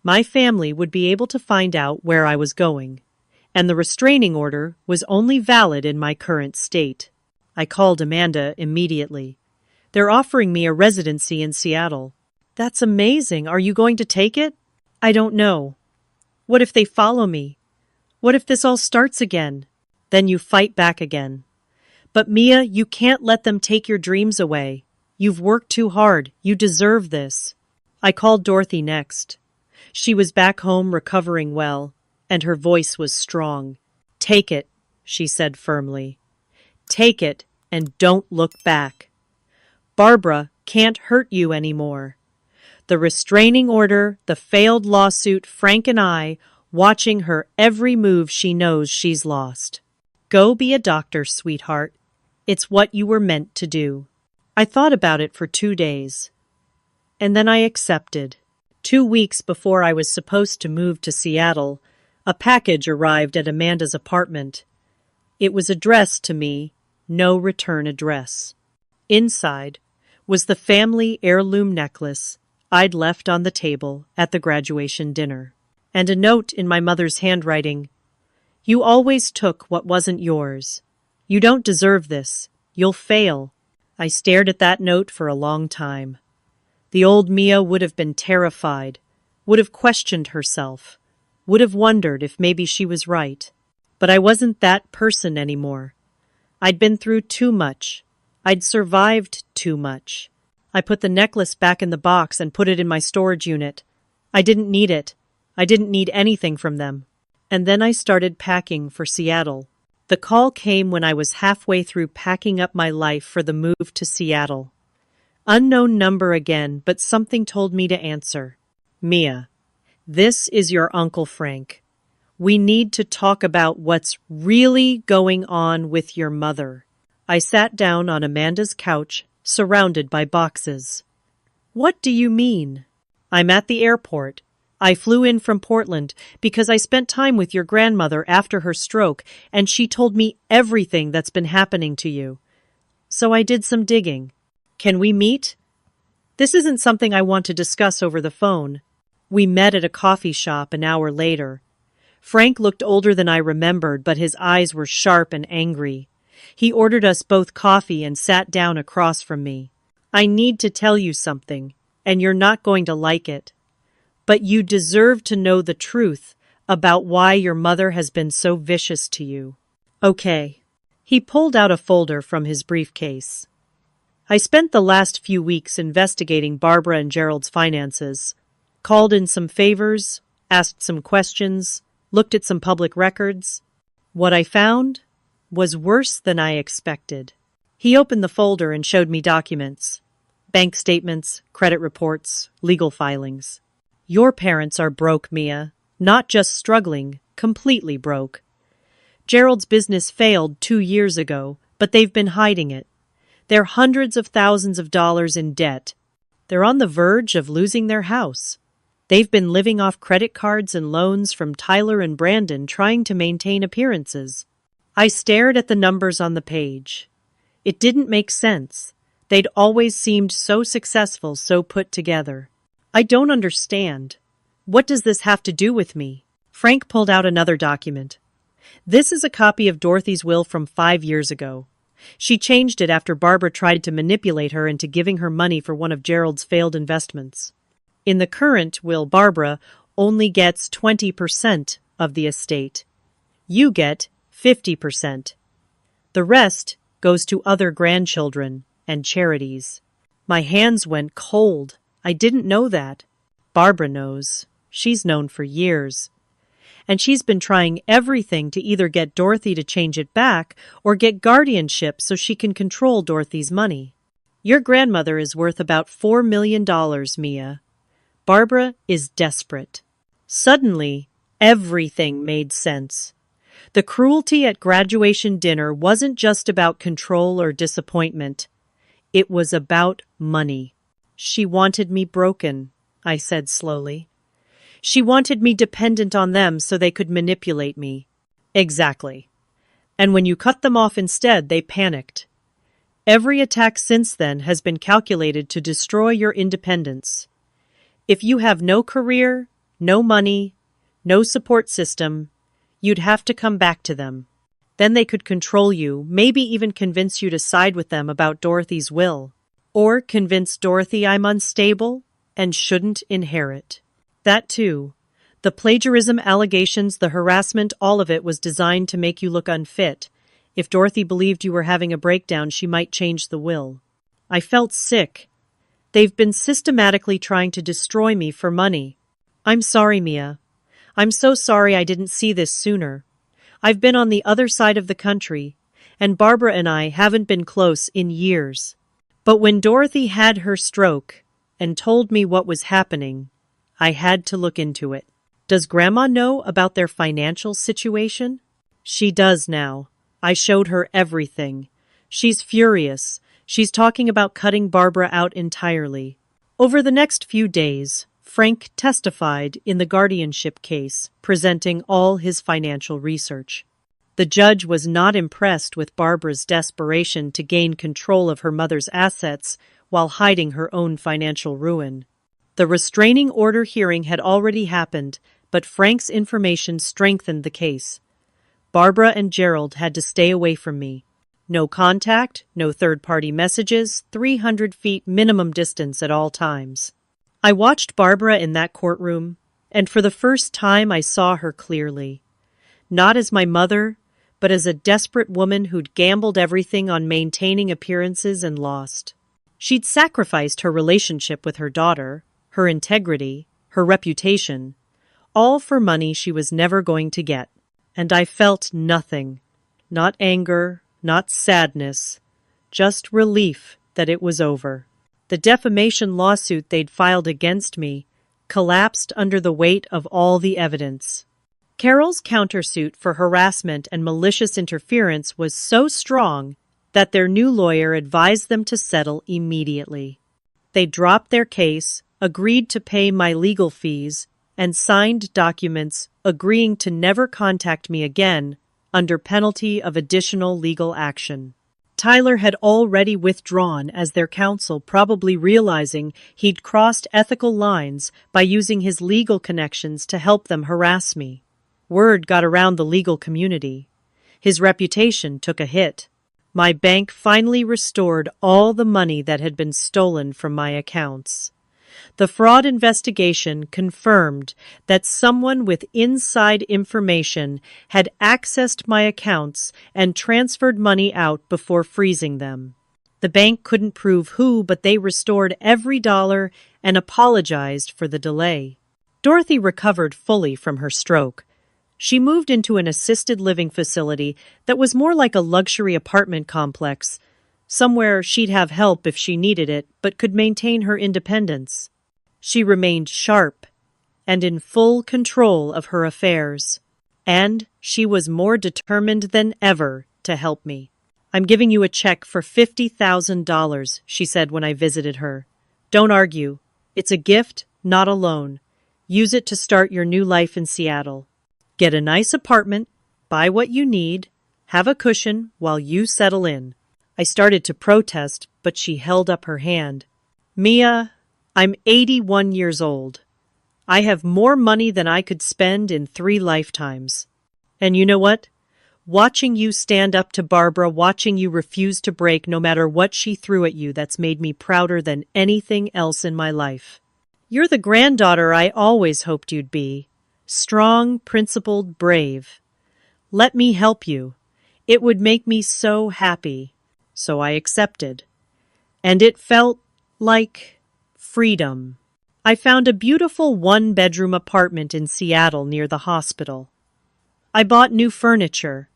My family would be able to find out where I was going. And the restraining order was only valid in my current state. I called Amanda immediately. They're offering me a residency in Seattle. That's amazing. Are you going to take it? I don't know. What if they follow me? What if this all starts again? Then you fight back again. But Mia, you can't let them take your dreams away. You've worked too hard. You deserve this. I called Dorothy next. She was back home recovering well, and her voice was strong. Take it, she said firmly. Take it and don't look back. Barbara can't hurt you anymore. The restraining order, the failed lawsuit, Frank and I, watching her every move she knows she's lost. Go be a doctor, sweetheart. It's what you were meant to do. I thought about it for 2 days. And then I accepted. 2 weeks before I was supposed to move to Seattle, a package arrived at Amanda's apartment. It was addressed to me, no return address. Inside was the family heirloom necklace I'd left on the table at the graduation dinner, and a note in my mother's handwriting. You always took what wasn't yours. You don't deserve this. You'll fail. I stared at that note for a long time. The old Mia would have been terrified, would have questioned herself, would have wondered if maybe she was right. But I wasn't that person anymore. I'd been through too much. I'd survived too much. I put the necklace back in the box and put it in my storage unit. I didn't need it. I didn't need anything from them. And then I started packing for Seattle. The call came when I was halfway through packing up my life for the move to Seattle. Unknown number again, but something told me to answer. Mia, this is your Uncle Frank. We need to talk about what's really going on with your mother. I sat down on Amanda's couch, surrounded by boxes. What do you mean? I'm at the airport. I flew in from Portland because I spent time with your grandmother after her stroke, and she told me everything that's been happening to you. So I did some digging. Can we meet? This isn't something I want to discuss over the phone. We met at a coffee shop an hour later. Frank looked older than I remembered, but his eyes were sharp and angry. He ordered us both coffee and sat down across from me. I need to tell you something, and you're not going to like it. But you deserve to know the truth about why your mother has been so vicious to you. Okay. He pulled out a folder from his briefcase. I spent the last few weeks investigating Barbara and Gerald's finances, called in some favors, asked some questions, looked at some public records. What I found was worse than I expected. He opened the folder and showed me documents, bank statements, credit reports, legal filings. Your parents are broke, Mia. Not just struggling, completely broke. Gerald's business failed 2 years ago, but they've been hiding it. They're hundreds of thousands of dollars in debt. They're on the verge of losing their house. They've been living off credit cards and loans from Tyler and Brandon, trying to maintain appearances. I stared at the numbers on the page. It didn't make sense. They'd always seemed so successful, so put together. I don't understand. What does this have to do with me? Frank pulled out another document. This is a copy of Dorothy's will from 5 years ago. She changed it after Barbara tried to manipulate her into giving her money for one of Gerald's failed investments. In the current will, Barbara only gets 20% of the estate. You get 50%. The rest goes to other grandchildren and charities. My hands went cold. I didn't know that. Barbara knows. She's known for years. And she's been trying everything to either get Dorothy to change it back or get guardianship so she can control Dorothy's money. Your grandmother is worth about $4 million, Mia. Barbara is desperate. Suddenly, everything made sense. The cruelty at graduation dinner wasn't just about control or disappointment. It was about money. She wanted me broken, I said slowly. She wanted me dependent on them so they could manipulate me. Exactly. And when you cut them off instead, they panicked. Every attack since then has been calculated to destroy your independence. If you have no career, no money, no support system, you'd have to come back to them. Then they could control you, maybe even convince you to side with them about Dorothy's will. Or convince Dorothy I'm unstable and shouldn't inherit. That too. The plagiarism allegations, the harassment, all of it was designed to make you look unfit. If Dorothy believed you were having a breakdown, she might change the will. I felt sick. They've been systematically trying to destroy me for money. I'm sorry, Mia. I'm so sorry I didn't see this sooner. I've been on the other side of the country, and Barbara and I haven't been close in years. But when Dorothy had her stroke and told me what was happening, I had to look into it. Does Grandma know about their financial situation? She does now. I showed her everything. She's furious. She's talking about cutting Barbara out entirely. Over the next few days, Frank testified in the guardianship case, presenting all his financial research. The judge was not impressed with Barbara's desperation to gain control of her mother's assets while hiding her own financial ruin. The restraining order hearing had already happened, but Frank's information strengthened the case. Barbara and Gerald had to stay away from me. No contact, no third-party messages, 300 feet minimum distance at all times. I watched Barbara in that courtroom, and for the first time I saw her clearly. Not as my mother, but as a desperate woman who'd gambled everything on maintaining appearances and lost. She'd sacrificed her relationship with her daughter, her integrity, her reputation, all for money she was never going to get. And I felt nothing. Not anger, not sadness, just relief that it was over. The defamation lawsuit they'd filed against me collapsed under the weight of all the evidence. Carol's countersuit for harassment and malicious interference was so strong that their new lawyer advised them to settle immediately. They dropped their case, agreed to pay my legal fees, and signed documents agreeing to never contact me again under penalty of additional legal action. Tyler had already withdrawn as their counsel, probably realizing he'd crossed ethical lines by using his legal connections to help them harass me. Word got around the legal community. His reputation took a hit. My bank finally restored all the money that had been stolen from my accounts. The fraud investigation confirmed that someone with inside information had accessed my accounts and transferred money out before freezing them. The bank couldn't prove who, but they restored every dollar and apologized for the delay. Dorothy recovered fully from her stroke. She moved into an assisted living facility that was more like a luxury apartment complex, somewhere she'd have help if she needed it, but could maintain her independence. She remained sharp and in full control of her affairs, and she was more determined than ever to help me. "I'm giving you a check for $50,000, she said when I visited her. "Don't argue. It's a gift, not a loan. Use it to start your new life in Seattle. Get a nice apartment, buy what you need, have a cushion while you settle in." I started to protest, but she held up her hand. "Mia, I'm 81 years old. I have more money than I could spend in 3 lifetimes. And you know what? Watching you stand up to Barbara, watching you refuse to break no matter what she threw at you, that's made me prouder than anything else in my life. You're the granddaughter I always hoped you'd be. Strong, principled, brave. Let me help you. It would make me so happy." So I accepted. And it felt like freedom. I found a beautiful 1-bedroom apartment in Seattle near the hospital. I bought new furniture.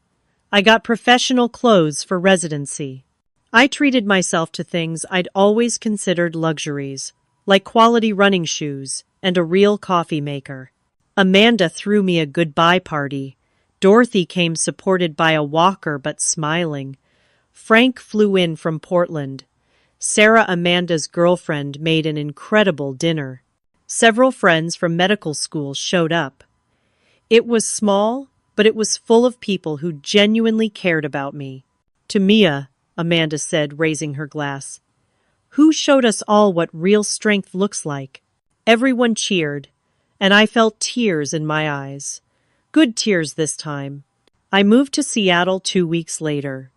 I got professional clothes for residency. I treated myself to things I'd always considered luxuries, like quality running shoes and a real coffee maker. Amanda threw me a goodbye party. Dorothy came supported by a walker but smiling. Frank flew in from Portland. Sarah, Amanda's girlfriend, made an incredible dinner. Several friends from medical school showed up. It was small, but it was full of people who genuinely cared about me. "To Mia," Amanda said, raising her glass. "Who showed us all what real strength looks like?" Everyone cheered, and I felt tears in my eyes. Good tears this time. I moved to Seattle 2 weeks later.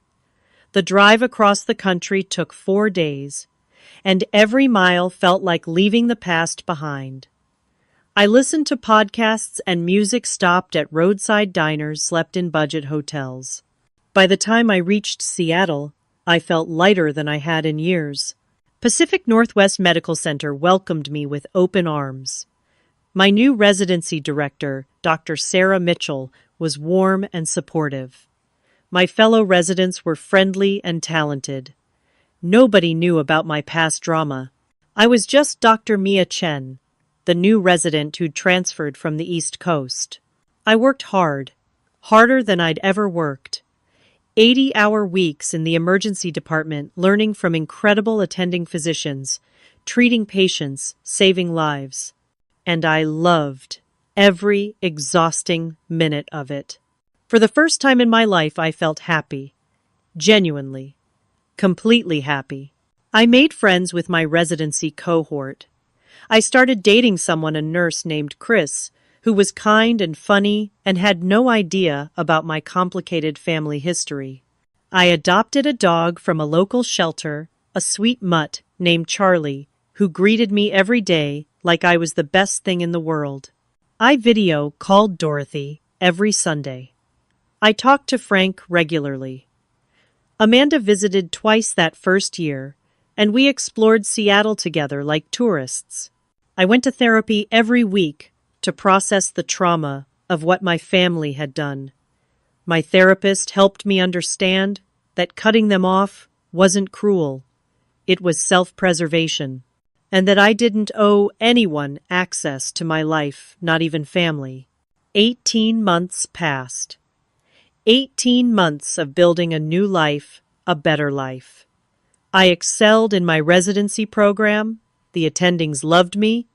The drive across the country took 4 days, and every mile felt like leaving the past behind. I listened to podcasts and music, stopped at roadside diners, slept in budget hotels. By the time I reached Seattle, I felt lighter than I had in years. Pacific Northwest Medical Center welcomed me with open arms. My new residency director, Dr. Sarah Mitchell, was warm and supportive. My fellow residents were friendly and talented. Nobody knew about my past drama. I was just Dr. Mia Chen, the new resident who'd transferred from the East Coast. I worked hard, harder than I'd ever worked. 80-hour weeks in the emergency department learning from incredible attending physicians, treating patients, saving lives. And I loved every exhausting minute of it. For the first time in my life, I felt happy. Genuinely. Completely happy. I made friends with my residency cohort. I started dating someone, a nurse named Chris, who was kind and funny and had no idea about my complicated family history. I adopted a dog from a local shelter, a sweet mutt named Charlie, who greeted me every day like I was the best thing in the world. I video called Dorothy every Sunday. I talked to Frank regularly. Amanda visited twice that first year, and we explored Seattle together like tourists. I went to therapy every week to process the trauma of what my family had done. My therapist helped me understand that cutting them off wasn't cruel. It was self-preservation, and that I didn't owe anyone access to my life, not even family. 18 months passed. 18 months of building a new life, a better life. I excelled in my residency program. The attendings loved me.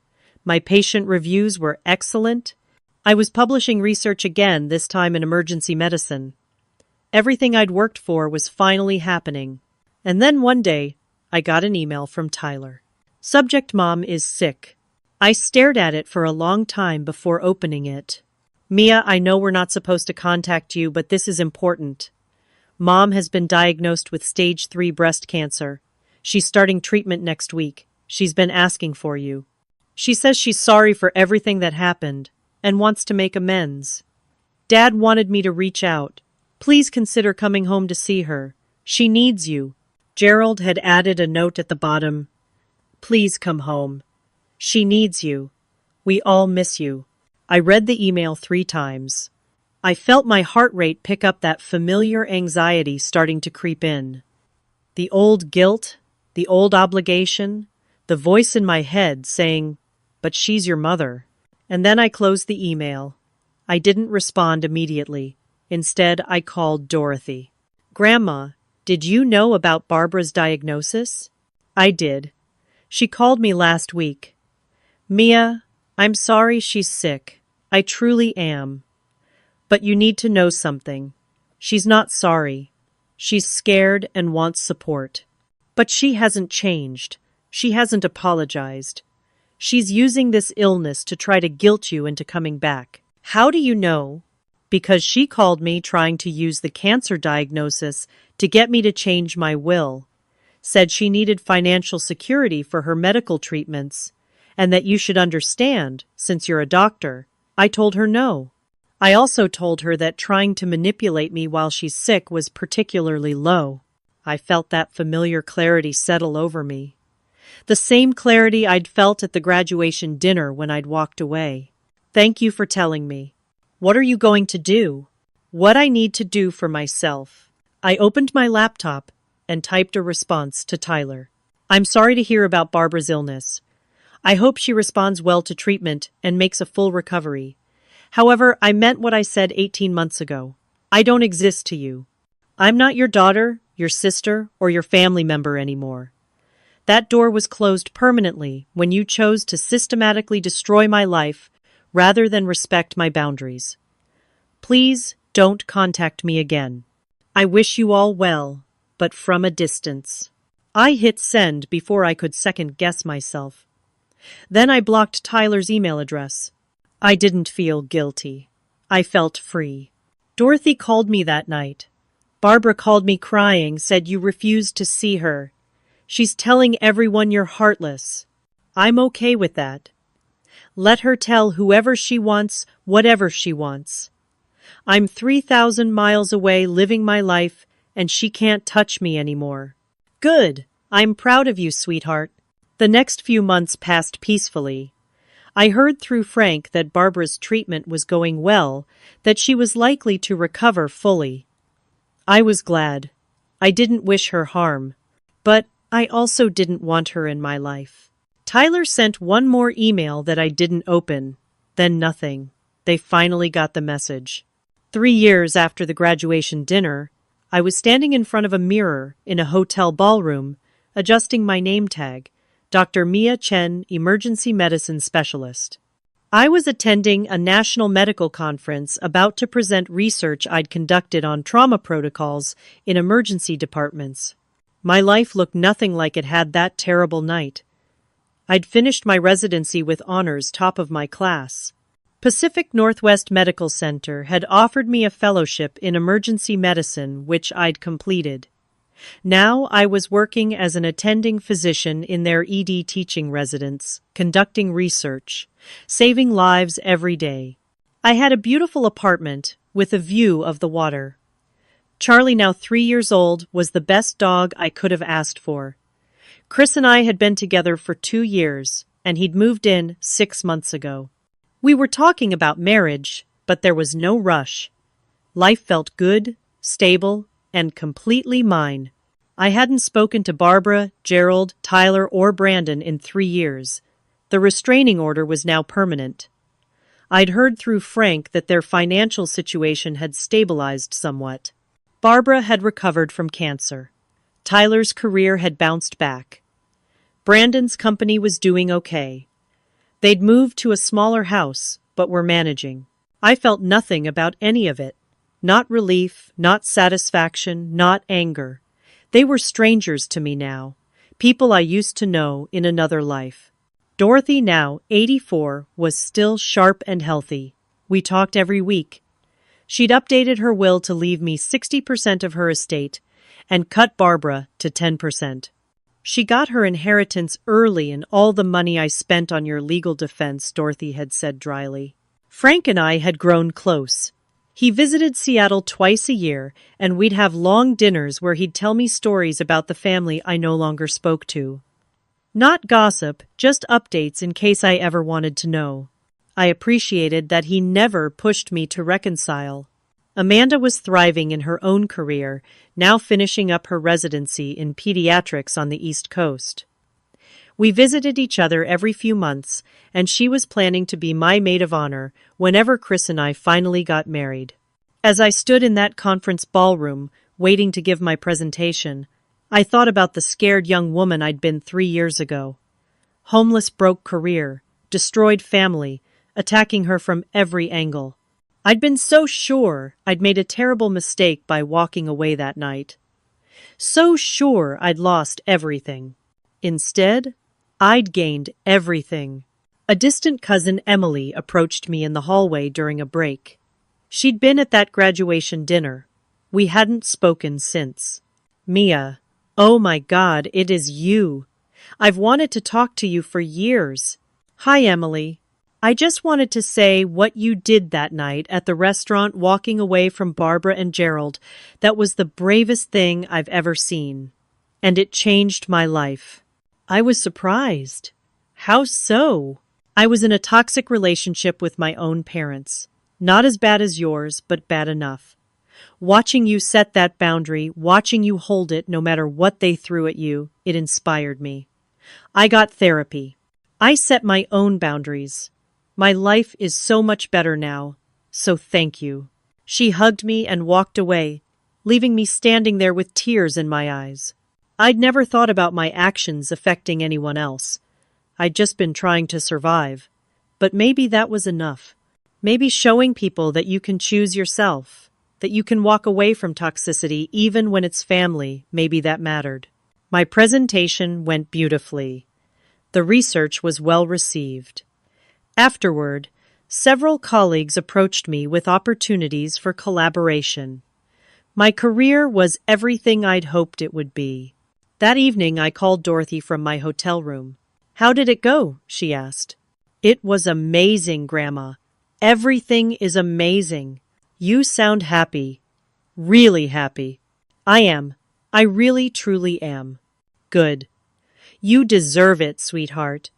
My patient reviews were excellent. I was publishing research again, this time in emergency medicine. Everything I'd worked for was finally happening. And then one day, I got an email from Tyler. Subject: Mom is sick. I stared at it for a long time before opening it. Mia, I know we're not supposed to contact you, but this is important. Mom has been diagnosed with stage 3 breast cancer. She's starting treatment next week. She's been asking for you. She says she's sorry for everything that happened and wants to make amends. Dad wanted me to reach out. Please consider coming home to see her. She needs you. Gerald had added a note at the bottom. Please come home. She needs you. We all miss you. I read the email 3 times. I felt my heart rate pick up, that familiar anxiety starting to creep in. The old guilt, the old obligation, the voice in my head saying, "But she's your mother." And then I closed the email. I didn't respond immediately. Instead, I called Dorothy. "Grandma, did you know about Barbara's diagnosis?" "I did. She called me last week." "Mia, I'm sorry she's sick. I truly am. But you need to know something. She's not sorry. She's scared and wants support. But she hasn't changed. She hasn't apologized. She's using this illness to try to guilt you into coming back." "How do you know?" "Because she called me trying to use the cancer diagnosis to get me to change my will. Said she needed financial security for her medical treatments, and that you should understand, since you're a doctor." I told her no. I also told her that trying to manipulate me while she's sick was particularly low. I felt that familiar clarity settle over me. The same clarity I'd felt at the graduation dinner when I'd walked away. "Thank you for telling me. What are you going to do?" "What I need to do for myself." I opened my laptop and typed a response to Tyler. "I'm sorry to hear about Barbara's illness. I hope she responds well to treatment and makes a full recovery. However, I meant what I said 18 months ago. I don't exist to you. I'm not your daughter, your sister, or your family member anymore. That door was closed permanently when you chose to systematically destroy my life rather than respect my boundaries. Please don't contact me again. I wish you all well, but from a distance." I hit send before I could second-guess myself. Then I blocked Tyler's email address. I didn't feel guilty. I felt free. Dorothy called me that night. "Barbara called me crying, said you refused to see her. She's telling everyone you're heartless." I'm okay with that. Let her tell whoever she wants, whatever she wants. I'm 3,000 miles away living my life, and she can't touch me anymore. Good. I'm proud of you, sweetheart. The next few months passed peacefully. I heard through Frank that Barbara's treatment was going well, that she was likely to recover fully. I was glad. I didn't wish her harm. But I also didn't want her in my life. Tyler sent one more email that I didn't open. Then nothing. They finally got the message. 3 years after the graduation dinner, I was standing in front of a mirror in a hotel ballroom, adjusting my name tag, Dr. Mia Chen, Emergency Medicine Specialist. I was attending a national medical conference about to present research I'd conducted on trauma protocols in emergency departments. My life looked nothing like it had that terrible night. I'd finished my residency with honors, top of my class. Pacific Northwest Medical Center had offered me a fellowship in emergency medicine, which I'd completed. Now I was working as an attending physician in their ED teaching residence, conducting research, saving lives every day. I had a beautiful apartment with a view of the water. Charlie, now 3 years old, was the best dog I could have asked for. Chris and I had been together for 2 years, and he'd moved in 6 months ago. We were talking about marriage, but there was no rush. Life felt good, stable, and completely mine. I hadn't spoken to Barbara, Gerald, Tyler, or Brandon in 3 years. The restraining order was now permanent. I'd heard through Frank that their financial situation had stabilized somewhat. Barbara had recovered from cancer. Tyler's career had bounced back. Brandon's company was doing okay. They'd moved to a smaller house, but were managing. I felt nothing about any of it. Not relief, not satisfaction, not anger. They were strangers to me now, people I used to know in another life. Dorothy, now 84, was still sharp and healthy. We talked every week. She'd updated her will to leave me 60% of her estate and cut Barbara to 10%. She got her inheritance early and all the money I spent on your legal defense, Dorothy had said dryly. Frank and I had grown close. He visited Seattle twice a year, and we'd have long dinners where he'd tell me stories about the family I no longer spoke to. Not gossip, just updates in case I ever wanted to know. I appreciated that he never pushed me to reconcile. Amanda was thriving in her own career, now finishing up her residency in pediatrics on the East Coast. We visited each other every few months, and she was planning to be my maid of honor whenever Chris and I finally got married. As I stood in that conference ballroom, waiting to give my presentation, I thought about the scared young woman I'd been 3 years ago. Homeless, broke career, destroyed family, attacking her from every angle. I'd been so sure I'd made a terrible mistake by walking away that night. So sure I'd lost everything. Instead, I'd gained everything. A distant cousin, Emily, approached me in the hallway during a break. She'd been at that graduation dinner. We hadn't spoken since. Mia, oh my God, it is you. I've wanted to talk to you for years. Hi, Emily. I just wanted to say what you did that night at the restaurant walking away from Barbara and Gerald. That was the bravest thing I've ever seen. And it changed my life. I was surprised. How so? I was in a toxic relationship with my own parents. Not as bad as yours, but bad enough. Watching you set that boundary, watching you hold it no matter what they threw at you, it inspired me. I got therapy. I set my own boundaries. My life is so much better now, so thank you. She hugged me and walked away, leaving me standing there with tears in my eyes. I'd never thought about my actions affecting anyone else. I'd just been trying to survive. But maybe that was enough. Maybe showing people that you can choose yourself, that you can walk away from toxicity even when it's family, maybe that mattered. My presentation went beautifully. The research was well received. Afterward, several colleagues approached me with opportunities for collaboration. My career was everything I'd hoped it would be. That evening, I called Dorothy from my hotel room. "How did it go?" she asked. "It was amazing, Grandma. Everything is amazing. You sound happy. Really happy." "I am. I really, truly am." "Good. You deserve it, sweetheart.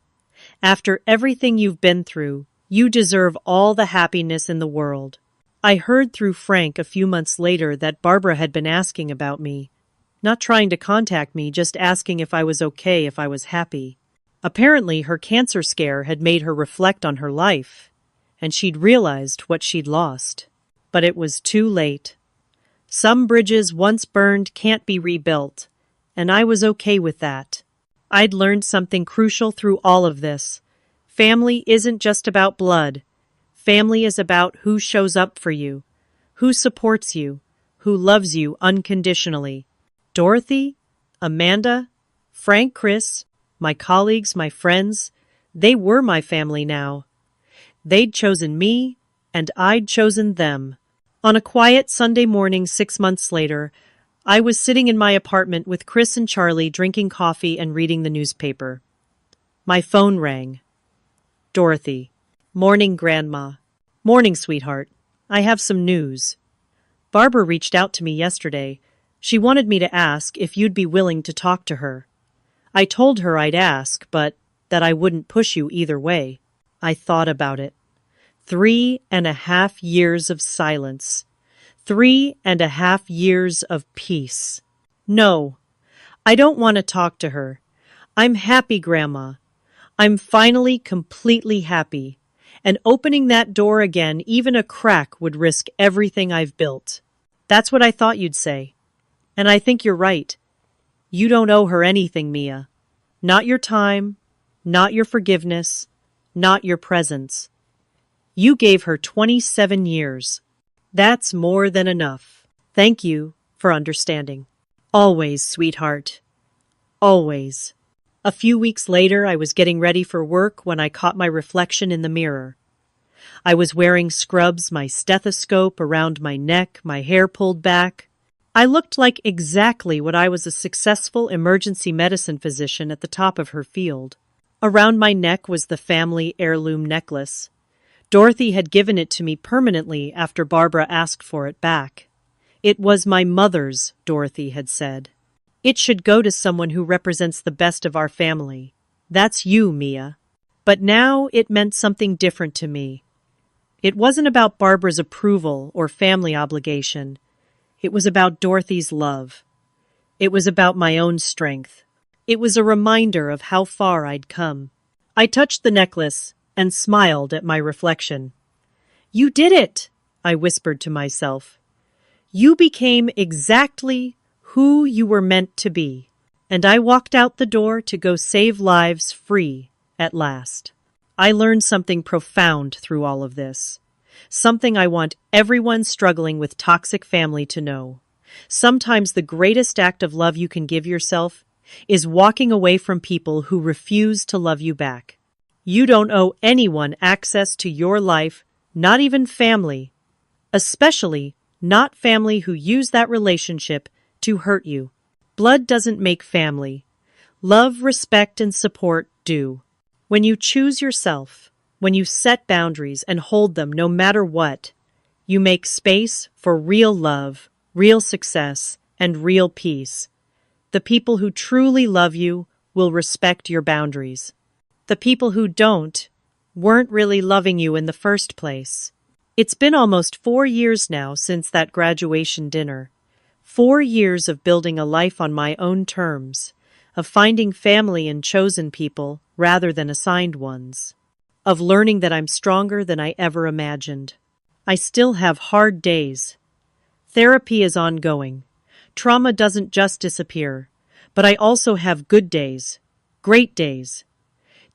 After everything you've been through, you deserve all the happiness in the world. I heard through Frank a few months later that Barbara had been asking about me. Not trying to contact me, just asking if I was okay, if I was happy. Apparently, her cancer scare had made her reflect on her life, and she'd realized what she'd lost. But it was too late. Some bridges once burned can't be rebuilt, and I was okay with that. I'd learned something crucial through all of this. Family isn't just about blood. Family is about who shows up for you, who supports you, who loves you unconditionally. Dorothy, Amanda, Frank, Chris, my colleagues, my friends, they were my family now. They'd chosen me, and I'd chosen them. On a quiet Sunday morning 6 months later, I was sitting in my apartment with Chris and Charlie drinking coffee and reading the newspaper. My phone rang. Dorothy. Morning, Grandma. Morning, sweetheart. I have some news. Barbara reached out to me yesterday. She wanted me to ask if you'd be willing to talk to her. I told her I'd ask, but that I wouldn't push you either way. I thought about it. 3.5 years of silence. 3.5 years of peace. No, I don't want to talk to her. I'm happy, Grandma. I'm finally completely happy. And opening that door again, even a crack, would risk everything I've built. That's what I thought you'd say. And I think you're right. You don't owe her anything, Mia. Not your time, not your forgiveness, not your presence. You gave her 27 years. That's more than enough. Thank you for understanding. Always, sweetheart. Always. A few weeks later, I was getting ready for work when I caught my reflection in the mirror. I was wearing scrubs, my stethoscope around my neck, my hair pulled back. I looked like exactly what I was, a successful emergency medicine physician at the top of her field. Around my neck was the family heirloom necklace. Dorothy had given it to me permanently after Barbara asked for it back. It was my mother's, Dorothy had said. It should go to someone who represents the best of our family. That's you, Mia. But now it meant something different to me. It wasn't about Barbara's approval or family obligation. It was about Dorothy's love. It was about my own strength. It was a reminder of how far I'd come. I touched the necklace and smiled at my reflection. You did it, I whispered to myself. You became exactly who you were meant to be. And I walked out the door to go save lives free at last. I learned something profound through all of this. Something I want everyone struggling with toxic family to know. Sometimes the greatest act of love you can give yourself is walking away from people who refuse to love you back. You don't owe anyone access to your life, not even family, especially not family who use that relationship to hurt you. Blood doesn't make family. Love, respect, and support do. When you choose yourself, when you set boundaries and hold them no matter what, you make space for real love, real success, and real peace. The people who truly love you will respect your boundaries. The people who don't weren't really loving you in the first place. It's been almost 4 years now since that graduation dinner. 4 years of building a life on my own terms, of finding family in chosen people rather than assigned ones, of learning that I'm stronger than I ever imagined. I still have hard days. Therapy is ongoing. Trauma doesn't just disappear, but I also have good days, great days.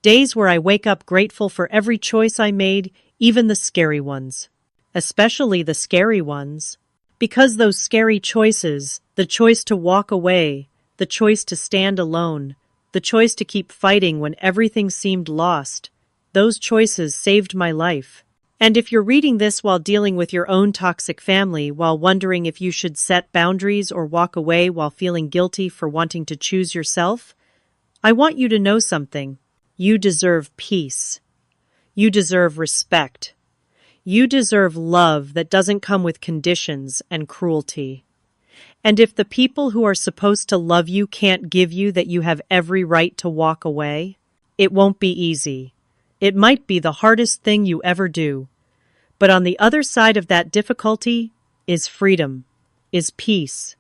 Days where I wake up grateful for every choice I made, even the scary ones. Especially the scary ones. Because those scary choices, the choice to walk away, the choice to stand alone, the choice to keep fighting when everything seemed lost, those choices saved my life. And if you're reading this while dealing with your own toxic family, while wondering if you should set boundaries or walk away while feeling guilty for wanting to choose yourself, I want you to know something. You deserve peace. You deserve respect. You deserve love that doesn't come with conditions and cruelty. And if the people who are supposed to love you can't give you that, you have every right to walk away. It won't be easy. It might be the hardest thing you ever do. But on the other side of that difficulty is freedom, is peace,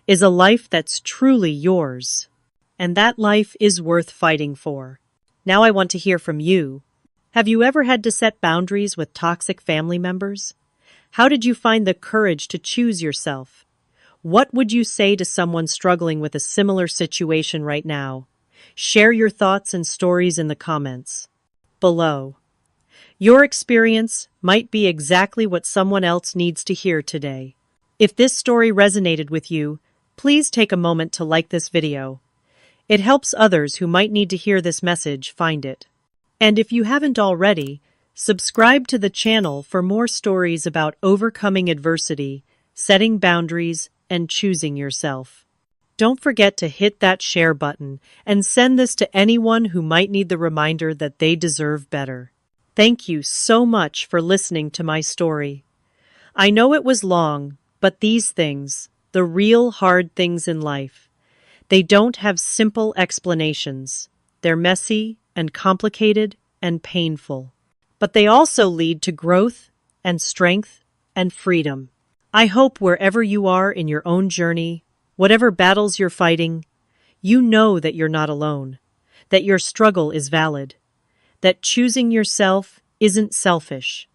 is a life that's truly yours. And that life is worth fighting for. Now I want to hear from you. Have you ever had to set boundaries with toxic family members? How did you find the courage to choose yourself? What would you say to someone struggling with a similar situation right now? Share your thoughts and stories in the comments below. Your experience might be exactly what someone else needs to hear today. If this story resonated with you, please take a moment to like this video. It helps others who might need to hear this message find it. And if you haven't already, subscribe to the channel for more stories about overcoming adversity, setting boundaries, and choosing yourself. Don't forget to hit that share button and send this to anyone who might need the reminder that they deserve better. Thank you so much for listening to my story. I know it was long, but these things, the real hard things in life, they don't have simple explanations. They're messy and complicated and painful. But they also lead to growth and strength and freedom. I hope wherever you are in your own journey, whatever battles you're fighting, you know that you're not alone, that your struggle is valid, that choosing yourself isn't selfish,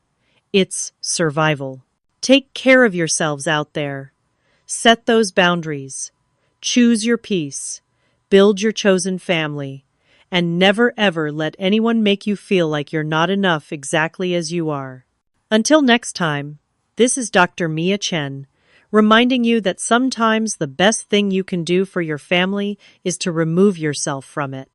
it's survival. Take care of yourselves out there. Set those boundaries. Choose your peace. Build your chosen family. And never ever let anyone make you feel like you're not enough exactly as you are. Until next time, this is Dr. Mia Chen, reminding you that sometimes the best thing you can do for your family is to remove yourself from it.